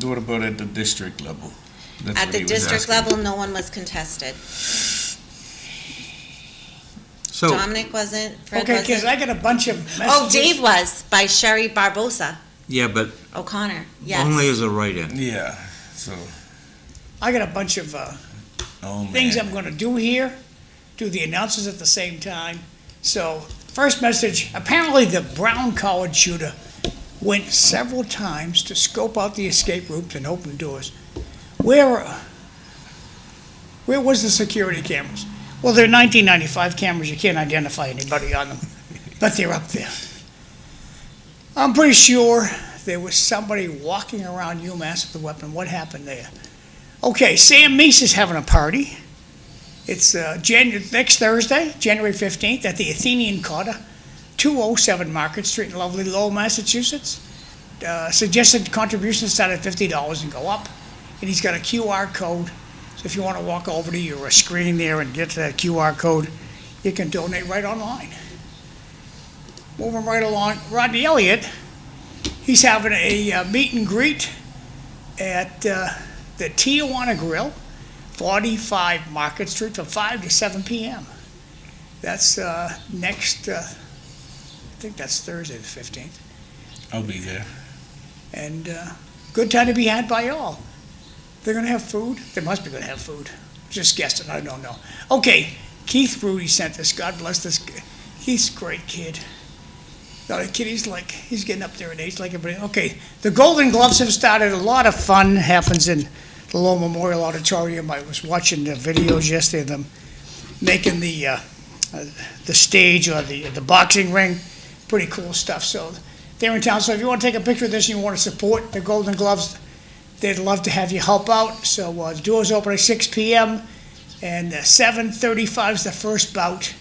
[SPEAKER 4] What about at the district level? That's
[SPEAKER 5] At
[SPEAKER 4] what
[SPEAKER 5] the
[SPEAKER 4] he was
[SPEAKER 5] district
[SPEAKER 4] asking.
[SPEAKER 5] level, no one was contested.
[SPEAKER 2] So,
[SPEAKER 5] Dominic wasn't, Fred
[SPEAKER 3] Okay, because
[SPEAKER 5] wasn't.
[SPEAKER 3] I got a bunch of messages.
[SPEAKER 5] Oh, Dave was, by Sherry Barbosa
[SPEAKER 2] yeah, but
[SPEAKER 5] O'Connor, yes.
[SPEAKER 2] only as a write-in.
[SPEAKER 4] Yeah, so,
[SPEAKER 3] I got a bunch of
[SPEAKER 4] oh man.
[SPEAKER 3] things I'm going to do here, do the announcements at the same time. So, first message, apparently the Brown College shooter went several times to scope out the escape routes and open doors. Where was the security cameras? Well, they're 1995 cameras, you can't identify anybody on them, but they're up there. I'm pretty sure there was somebody walking around UMass with a weapon. What happened there? Okay, Sam Meese is having a party. It's next Thursday, January 15th, at the Athenian Cotta, 207 Market Street in lovely Lowell, Massachusetts. Suggested contributions start at $50 and go up. And he's got a QR code. So if you want to walk over to your screen there and get that QR code, you can donate right online. Moving right along, Rodney Elliott, he's having a meet and greet at the Tijuana Grill, 45 Market Street from 5 to 7 p.m. That's next, I think that's Thursday the 15th.
[SPEAKER 4] I'll be there.
[SPEAKER 3] And good time to be had by all. They're going to have food. They must be going to have food. just guessing, I don't know. Okay, Keith Rudy sent this, God bless this, Keith's a great kid. No, the kid, he's getting up there in age like everybody. Okay, the Golden Gloves have started, a lot of fun happens in the Lowell Memorial Auditorium. I was watching the videos yesterday of them making the stage or the boxing ring, pretty cool stuff. So they're in town, so if you want to take a picture of this and you want to support the Golden Gloves, they'd love to have you help out. So the doors open at 6 p.m. and 7:35 is the first bout.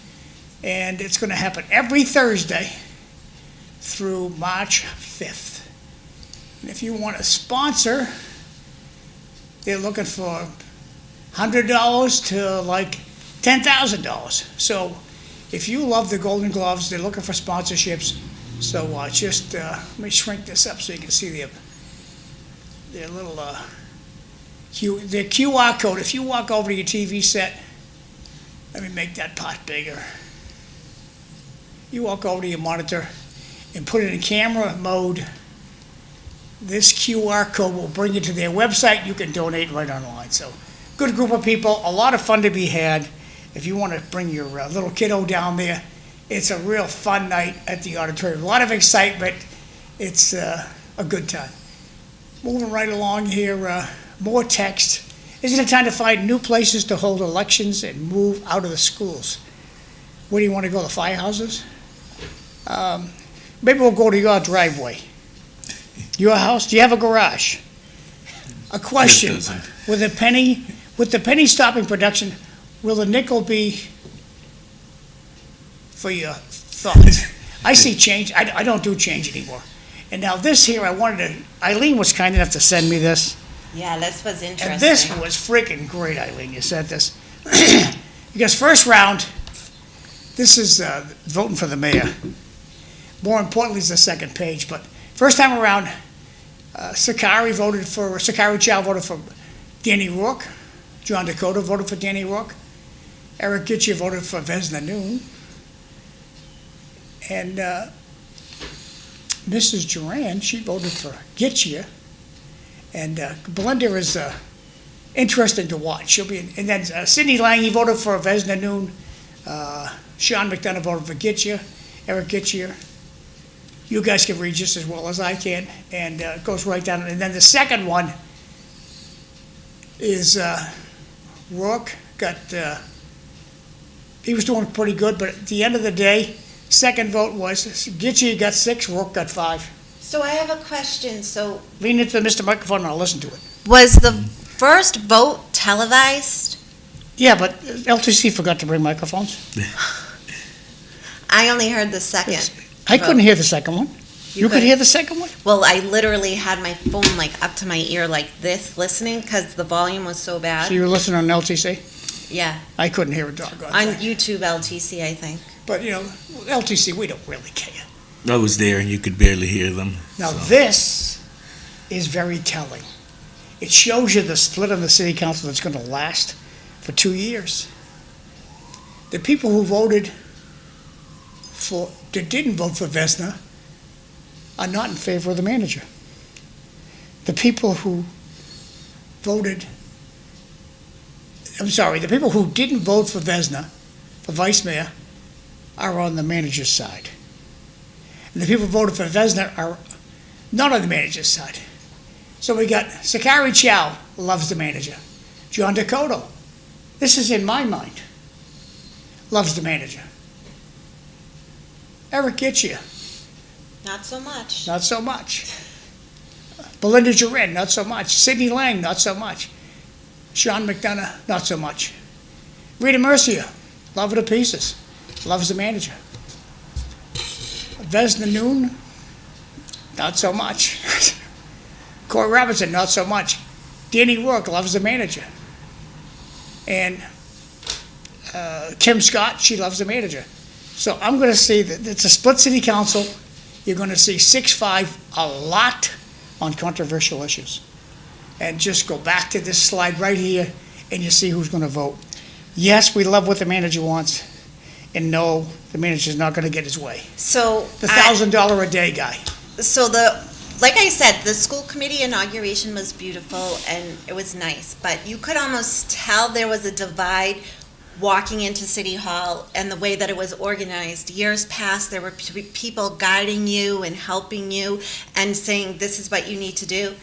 [SPEAKER 3] And it's going to happen every Thursday through March 5th. And if you want to sponsor, they're looking for $100 to like $10,000. So if you love the Golden Gloves, they're looking for sponsorships. So just let me shrink this up so you can see their little their QR code. If you walk over to your TV set, let me make that part bigger. You walk over to your monitor and put it in camera mode. This QR code will bring you to their website. You can donate right online. So good group of people, a lot of fun to be had. If you want to bring your little kiddo down there, it's a real fun night at the auditorium. A lot of excitement. It's a good time. Moving right along here, more text. Isn't it time to find new places to hold elections and move out of the schools? Where do you want to go, the firehouses? Maybe we'll go to your driveway. Your house, do you have a garage? A question, with the penny stopping production, will the nickel be for your thoughts? I see change, I don't do change anymore. And now this here, Eileen was kind enough to send me this.
[SPEAKER 5] Yeah, this was interesting.
[SPEAKER 3] And this was freaking great, Eileen, you sent this. Because first round, this is voting for the mayor. More importantly is the second page, but first time around, Sakari Chow voted for Danny Rourke. John Dakota voted for Danny Rourke. Eric Gitchie voted for Vesna Noon. And Mrs. Duran, she voted for Gitchie. And Belinda is interesting to watch. She'll be and then Sidney Lang, he voted for Vesna Noon. Sean McDonough voted for Gitchie, Eric Gitchie. You guys can read just as well as I can, and it goes right down. And then the second one is Rourke got, he was doing pretty good, but at the end of the day, second vote was Gitchie got 6, Rourke got 5.
[SPEAKER 5] So I have a question. So
[SPEAKER 3] Lean into the Mr. Microphone and I'll listen to it.
[SPEAKER 5] was the first vote televised?
[SPEAKER 3] Yeah, but LTC forgot to bring microphones.
[SPEAKER 5] I only heard the second.
[SPEAKER 3] I couldn't hear the second one. You could
[SPEAKER 5] couldn't?
[SPEAKER 3] hear the second one?
[SPEAKER 5] Well, I literally had my phone like up to my ear like this listening because the volume was so bad.
[SPEAKER 3] So you were listening on LTC?
[SPEAKER 5] Yeah,
[SPEAKER 3] I couldn't hear a doggone
[SPEAKER 5] on
[SPEAKER 3] thing.
[SPEAKER 5] YouTube LTC, I think.
[SPEAKER 3] But, LTC, we don't really care.
[SPEAKER 4] I was there and you could barely hear them.
[SPEAKER 3] Now, this is very telling. It shows you the split on the city council that's going to last for 2 years. The people who didn't vote for Vesna are not in favor of the manager. The people who didn't vote for Vesna, for vice mayor, are on the manager's side. And the people who voted for Vesna are not on the manager's side. So we got Sakari Chow, loves the manager. John Dakota, this is in my mind, loves the manager. Eric Gitchie,
[SPEAKER 5] Not so much.
[SPEAKER 3] not so much. Belinda Duran, not so much. Sidney Lang, not so much. Sean McDonough, not so much. Rita Mercier, love her to pieces, loves the manager. Vesna Noon, not so much. Corey Robinson, not so much. Danny Rourke loves the manager. And Kim Scott, she loves the manager. So I'm going to say that it's a split city council. You're going to see 6-5 a lot on controversial issues. And just go back to this slide right here and you see who's going to vote. Yes, we love what the manager wants. And no, the manager's not going to get his way.
[SPEAKER 5] So
[SPEAKER 3] The $1,000 a day guy.
[SPEAKER 5] So the like I said, the school committee inauguration was beautiful and it was nice, but you could almost tell there was a divide walking into City Hall and the way that it was organized. Years past, there were people guiding you and helping you and saying, this is what you need to do.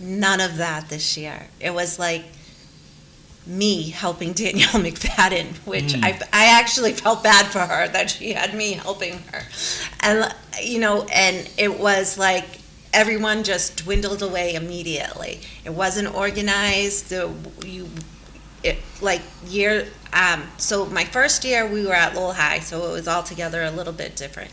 [SPEAKER 5] None of that this year. It was like me helping Danielle McFadden, which I actually felt bad for her that she had me helping her. And, and it was like everyone just dwindled away immediately. It wasn't organized. So my first year we were at Lowell High, so it was altogether a little bit different.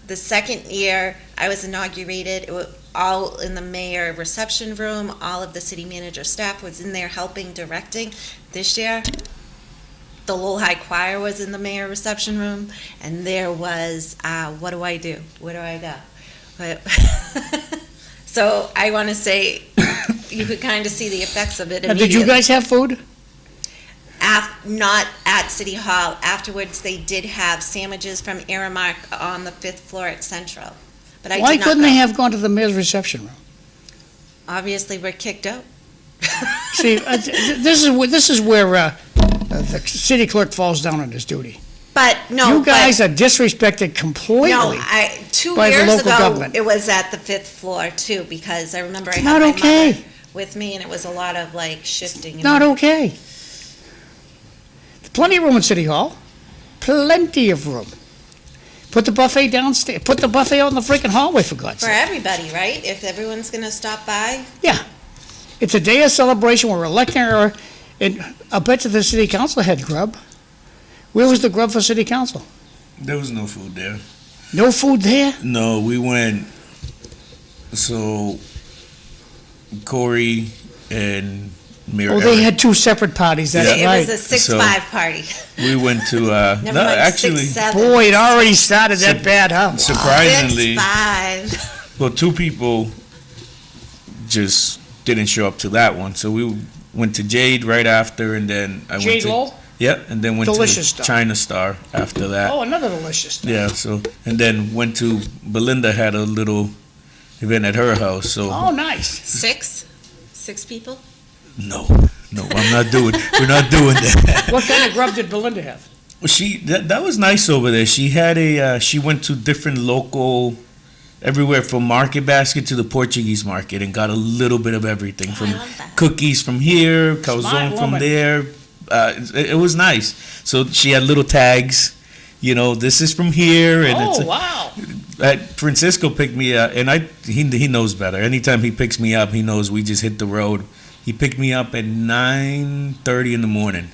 [SPEAKER 5] The second year I was inaugurated, it was all in the mayor reception room. All of the city manager staff was in there helping, directing. This year, the Lowell High Choir was in the mayor reception room, and there was, what do I do? Where do I go? So I want to say, you could kind of see the effects of it
[SPEAKER 3] Now,
[SPEAKER 5] immediately.
[SPEAKER 3] did you guys have food?
[SPEAKER 5] Not at City Hall. Afterwards, they did have sandwiches from Aramark on the 5th floor at Central. But I
[SPEAKER 3] Why
[SPEAKER 5] did not
[SPEAKER 3] couldn't
[SPEAKER 5] go.
[SPEAKER 3] they have gone to the mayor's reception room?
[SPEAKER 5] Obviously, we're kicked out.
[SPEAKER 3] See, this is where the city clerk falls down on his duty.
[SPEAKER 5] But no,
[SPEAKER 3] You guys are disrespected completely.
[SPEAKER 5] no. 2
[SPEAKER 3] by the
[SPEAKER 5] years
[SPEAKER 3] local
[SPEAKER 5] ago,
[SPEAKER 3] government.
[SPEAKER 5] it was at the 5th floor too, because I remember I had
[SPEAKER 3] Not
[SPEAKER 5] my
[SPEAKER 3] okay.
[SPEAKER 5] mother with me, and it was a lot of like shifting.
[SPEAKER 3] Not okay. Plenty of room in City Hall. Plenty of room. Put the buffet downstairs. Put the buffet out in the freaking hallway, for God's
[SPEAKER 5] For
[SPEAKER 3] sake.
[SPEAKER 5] everybody, right? If everyone's going to stop by.
[SPEAKER 3] Yeah. It's a day of celebration. We're electing her. And I bet you the city council had grub. Where was the grub for city council?
[SPEAKER 4] There was no food there.
[SPEAKER 3] No food there?
[SPEAKER 4] No, we went, so Corey and Mira.
[SPEAKER 3] Oh, they had two separate parties, that's
[SPEAKER 5] It
[SPEAKER 3] right.
[SPEAKER 5] was a 6-5 party.
[SPEAKER 4] We went to,
[SPEAKER 5] Never
[SPEAKER 4] no,
[SPEAKER 5] mind,
[SPEAKER 4] actually,
[SPEAKER 5] 6-7.
[SPEAKER 3] Boy, it already started that bad, huh?
[SPEAKER 4] surprisingly,
[SPEAKER 5] 6-5.
[SPEAKER 4] well, 2 people just didn't show up to that one. So we went to Jade right after, and then I went
[SPEAKER 3] Jade
[SPEAKER 4] to.
[SPEAKER 3] Lowell?
[SPEAKER 4] Yep, and then went
[SPEAKER 3] Delicious
[SPEAKER 4] to
[SPEAKER 3] stuff.
[SPEAKER 4] China Star after that.
[SPEAKER 3] Oh, another delicious stuff.
[SPEAKER 4] Yeah, so, and then went to, Belinda had a little event at her house, so.
[SPEAKER 3] Oh, nice.
[SPEAKER 5] 6 people?
[SPEAKER 4] No, I'm not doing, we're not doing that.
[SPEAKER 3] What kind of grub did Belinda have?
[SPEAKER 4] Well, that was nice over there. She had she went to different local, everywhere from Market Basket to the Portuguese market and got a little bit of everything.
[SPEAKER 5] I
[SPEAKER 4] From
[SPEAKER 5] love that.
[SPEAKER 4] cookies from here, calzone from
[SPEAKER 3] woman.
[SPEAKER 4] there. It was nice. So she had little tags, this is from here. And
[SPEAKER 3] Oh, wow.
[SPEAKER 4] Francisco picked me up, and he knows better. Anytime he picks me up, he knows we just hit the road. He picked me up at 9:30 in the morning.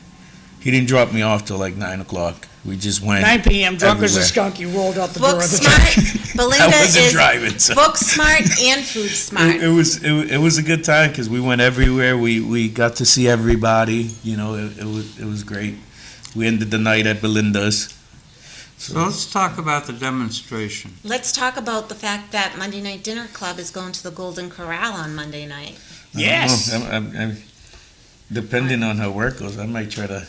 [SPEAKER 4] He didn't drop me off till like 9 o'clock. We just went.
[SPEAKER 3] 9 p.m., drunk as a
[SPEAKER 4] everywhere.
[SPEAKER 3] skunk, you rolled out the door
[SPEAKER 5] Book
[SPEAKER 3] of the
[SPEAKER 5] smart. Belinda
[SPEAKER 4] I wasn't
[SPEAKER 5] is
[SPEAKER 4] driving, so.
[SPEAKER 5] book smart and food smart.
[SPEAKER 4] It was a good time because we went everywhere. We got to see everybody. It was great. We ended the night at Belinda's.
[SPEAKER 2] So let's talk about the demonstration.
[SPEAKER 5] Let's talk about the fact that Monday Night Dinner Club is going to the Golden Corral on Monday night.
[SPEAKER 3] Yes.
[SPEAKER 4] I'm depending on how work goes, I might try to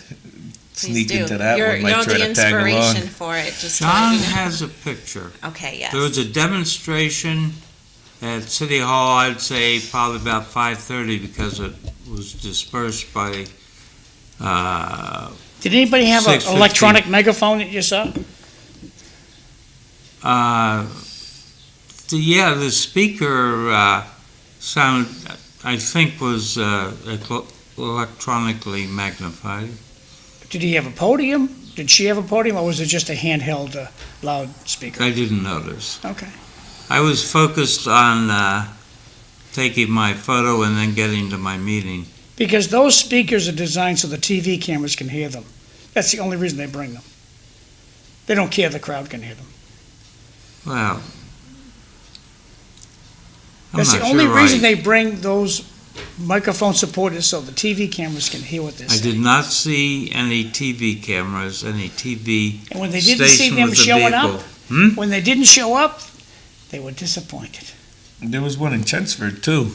[SPEAKER 5] Please
[SPEAKER 4] sneak
[SPEAKER 5] do.
[SPEAKER 4] into that
[SPEAKER 5] You're
[SPEAKER 4] one. Might try
[SPEAKER 5] the
[SPEAKER 4] to tag along.
[SPEAKER 5] inspiration for it. Just to let
[SPEAKER 2] John
[SPEAKER 5] you know.
[SPEAKER 2] has a picture.
[SPEAKER 5] Okay, yes.
[SPEAKER 2] There was a demonstration at City Hall, I'd say probably about 5:30 because it was dispersed by,
[SPEAKER 3] Did anybody have an
[SPEAKER 2] 6:15.
[SPEAKER 3] electronic megaphone that you saw?
[SPEAKER 2] the speaker sound, I think, was electronically magnified.
[SPEAKER 3] Did he have a podium? Did she have a podium, or was it just a handheld loudspeaker?
[SPEAKER 2] I didn't notice.
[SPEAKER 3] Okay.
[SPEAKER 2] I was focused on taking my photo and then getting to my meeting.
[SPEAKER 3] Because those speakers are designed so the TV cameras can hear them. That's the only reason they bring them. They don't care if the crowd can hear them.
[SPEAKER 2] Well, I'm
[SPEAKER 3] That's
[SPEAKER 2] not
[SPEAKER 3] the only
[SPEAKER 2] sure
[SPEAKER 3] reason
[SPEAKER 2] I-
[SPEAKER 3] they bring those microphone supporters so the TV cameras can hear what they're
[SPEAKER 2] I
[SPEAKER 3] saying.
[SPEAKER 2] did not see any TV cameras, any TV
[SPEAKER 3] And when they didn't see
[SPEAKER 2] station
[SPEAKER 3] them
[SPEAKER 2] with a
[SPEAKER 3] showing up,
[SPEAKER 2] vehicle.
[SPEAKER 3] when they didn't show up, they were disappointed.
[SPEAKER 4] There was one in Chelmsford too,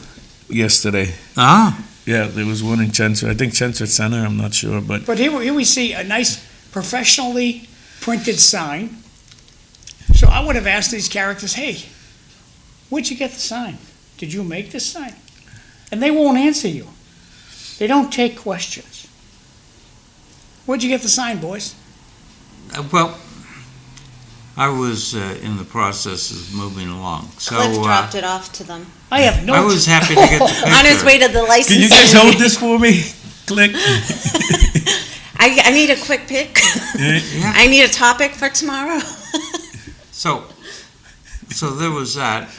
[SPEAKER 4] yesterday.
[SPEAKER 2] Ah,
[SPEAKER 4] Yeah, there was one in Chelmsford. I think Chelmsford Center. I'm not sure, but
[SPEAKER 3] But here we see a nice professionally printed sign. So I would have asked these characters, hey, Where'd you get the sign? Did you make this sign? And they won't answer you. They don't take questions. Where'd you get the sign, boys?
[SPEAKER 2] Well, I was in the process of moving along, so
[SPEAKER 5] Cliff dropped it off to them.
[SPEAKER 3] I have no.
[SPEAKER 2] I was happy to get the picture.
[SPEAKER 5] On his way to the license.
[SPEAKER 4] Can you guys hold this for me? Click.
[SPEAKER 5] I need a quick pick.
[SPEAKER 2] Yeah.
[SPEAKER 5] I need a topic for tomorrow.
[SPEAKER 2] So there was that.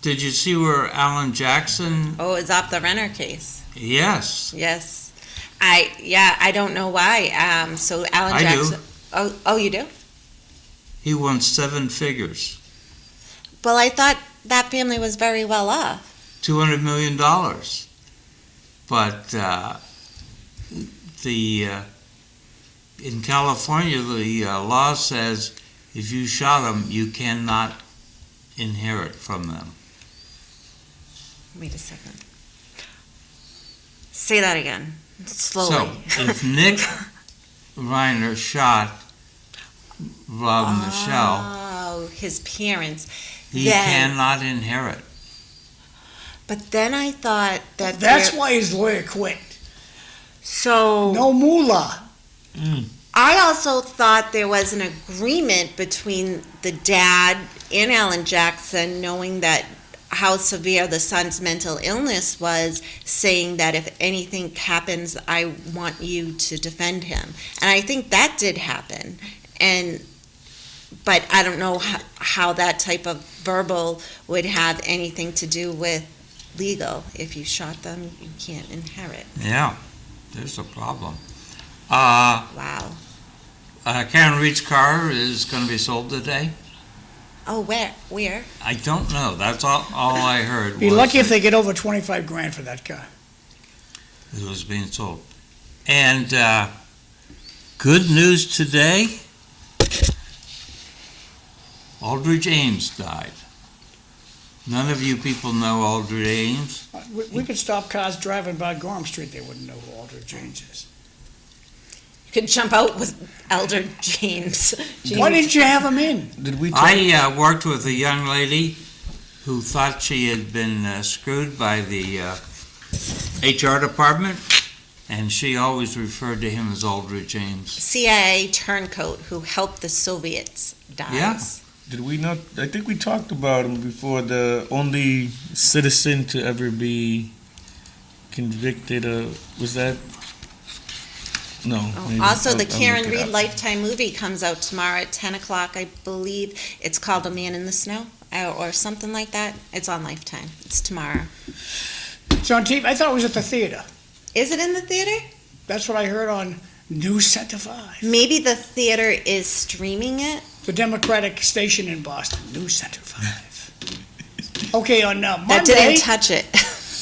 [SPEAKER 2] Did you see where Alan Jackson?
[SPEAKER 5] Oh, it's off the Renner case.
[SPEAKER 2] Yes,
[SPEAKER 5] Yes. I don't know why. So Alan
[SPEAKER 2] I do.
[SPEAKER 5] Jackson. Oh, you do?
[SPEAKER 2] he won 7 figures,
[SPEAKER 5] Well, I thought that family was very well off.
[SPEAKER 2] $200 million. But in California, the law says if you shot them, you cannot inherit from them.
[SPEAKER 5] Wait a second. Say that again. Slowly.
[SPEAKER 2] So if Nick Reiner shot Rob and Michelle,
[SPEAKER 5] Oh, his parents.
[SPEAKER 2] he
[SPEAKER 5] then-
[SPEAKER 2] cannot inherit.
[SPEAKER 5] But then I thought that
[SPEAKER 3] That's why his lawyer quit.
[SPEAKER 5] so
[SPEAKER 3] No moolah.
[SPEAKER 5] I also thought there was an agreement between the dad and Alan Jackson, knowing that how severe the son's mental illness was, saying that if anything happens, I want you to defend him. And I think that did happen. But I don't know how that type of verbal would have anything to do with legal. If you shot them, you can't inherit.
[SPEAKER 2] Yeah, there's a problem.
[SPEAKER 5] Wow.
[SPEAKER 2] Karen Reed's car is going to be sold today.
[SPEAKER 5] Oh, where?
[SPEAKER 2] I don't know. That's all I heard.
[SPEAKER 3] Be
[SPEAKER 2] was
[SPEAKER 3] lucky if
[SPEAKER 2] that
[SPEAKER 3] they get over 25 grand for that car.
[SPEAKER 2] it was being sold. And good news today, Aldrich Ames died. None of you people know Aldrich Ames.
[SPEAKER 3] We could stop cars driving by Gorham Street, they wouldn't know who Aldrich James is.
[SPEAKER 5] You could jump out with Elder James.
[SPEAKER 3] Why didn't you have him in?
[SPEAKER 4] Did we talk?
[SPEAKER 2] I worked with a young lady who thought she had been screwed by the HR department, and she always referred to him as Aldrich James.
[SPEAKER 5] CIA turncoat who helped the Soviets dies.
[SPEAKER 2] Yeah.
[SPEAKER 4] Did we not? I think we talked about him before. The only citizen to ever be convicted of, was that? No. maybe.
[SPEAKER 5] Also, the
[SPEAKER 4] I'll
[SPEAKER 5] Karen
[SPEAKER 4] look it
[SPEAKER 5] Reed
[SPEAKER 4] up.
[SPEAKER 5] Lifetime movie comes out tomorrow at 10 o'clock, I believe. It's called A Man in the Snow, or something like that. It's on Lifetime. It's tomorrow.
[SPEAKER 3] It's on TV. I thought it was at the theater.
[SPEAKER 5] Is it in the theater?
[SPEAKER 3] That's what I heard on News Center 5.
[SPEAKER 5] Maybe the theater is streaming it.
[SPEAKER 3] The Democratic station in Boston, News Center 5. Okay, on
[SPEAKER 5] That
[SPEAKER 3] Monday,
[SPEAKER 5] didn't touch it.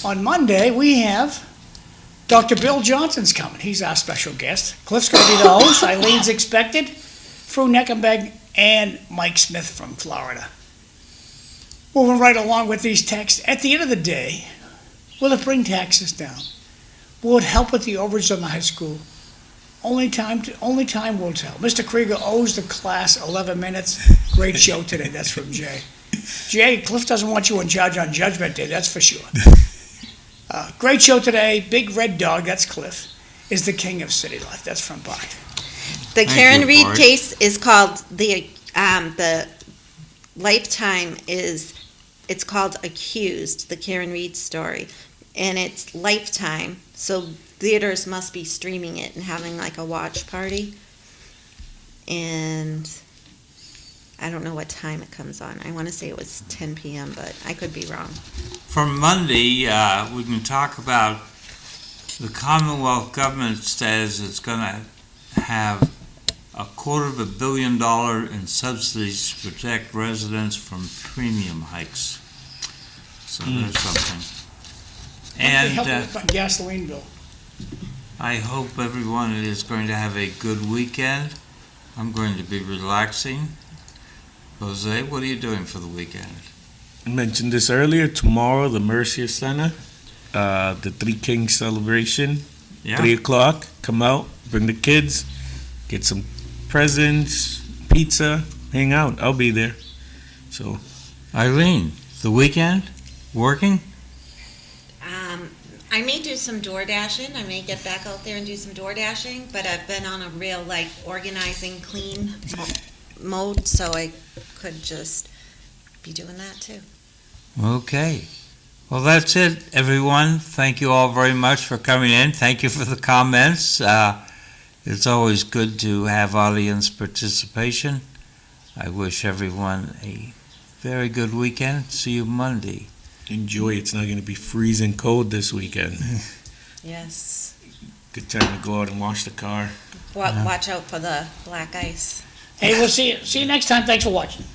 [SPEAKER 3] on Monday, we have Dr. Bill Johnson's coming. He's our special guest. Cliff's going to be the host. Eileen's expected. Fru Neckenberg and Mike Smith from Florida. Moving right along with these texts. At the end of the day, will it bring taxes down? Will it help with the overage on the high school? Only time will tell. Mr. Krieger owes the class 11 minutes. Great show today. That's from Jay. Jay, Cliff doesn't want you in charge on Judgment Day, that's for sure. Great show today. Big Red Dog, that's Cliff, is the king of city life. That's from Bart.
[SPEAKER 5] The
[SPEAKER 2] Thank
[SPEAKER 5] Karen
[SPEAKER 2] you,
[SPEAKER 5] Reed
[SPEAKER 2] Bart.
[SPEAKER 5] case is called the Lifetime it's called Accused, the Karen Reed story, and it's Lifetime. So theaters must be streaming it and having like a watch party. And I don't know what time it comes on. I want to say it was 10 p.m., but I could be wrong.
[SPEAKER 2] For Monday, we can talk about the Commonwealth government says it's going to have $250 million in subsidies to protect residents from premium hikes. So there's something.
[SPEAKER 3] They help
[SPEAKER 2] And
[SPEAKER 3] with my gasoline bill.
[SPEAKER 2] I hope everyone is going to have a good weekend. I'm going to be relaxing. Jose, what are you doing for the weekend?
[SPEAKER 4] I mentioned this earlier. Tomorrow, the Mercier Center, the Three Kings celebration,
[SPEAKER 2] Yeah.
[SPEAKER 4] 3 o'clock. Come out, bring the kids, get some presents, pizza, hang out. I'll be there. So,
[SPEAKER 2] Eileen, The weekend? Working?
[SPEAKER 5] I may do some door dashing. I may get back out there and do some door dashing, but I've been on a real organizing, clean mode, so I could just be doing that too.
[SPEAKER 2] Okay. Well, that's it, everyone. Thank you all very much for coming in. Thank you for the comments. It's always good to have audience participation. I wish everyone a very good weekend. See you Monday.
[SPEAKER 4] Enjoy. It's not going to be freezing cold this weekend.
[SPEAKER 5] Yes.
[SPEAKER 4] Good time to go out and wash the car.
[SPEAKER 5] Watch out for the black ice.
[SPEAKER 3] Hey, we'll see you next time. Thanks for watching.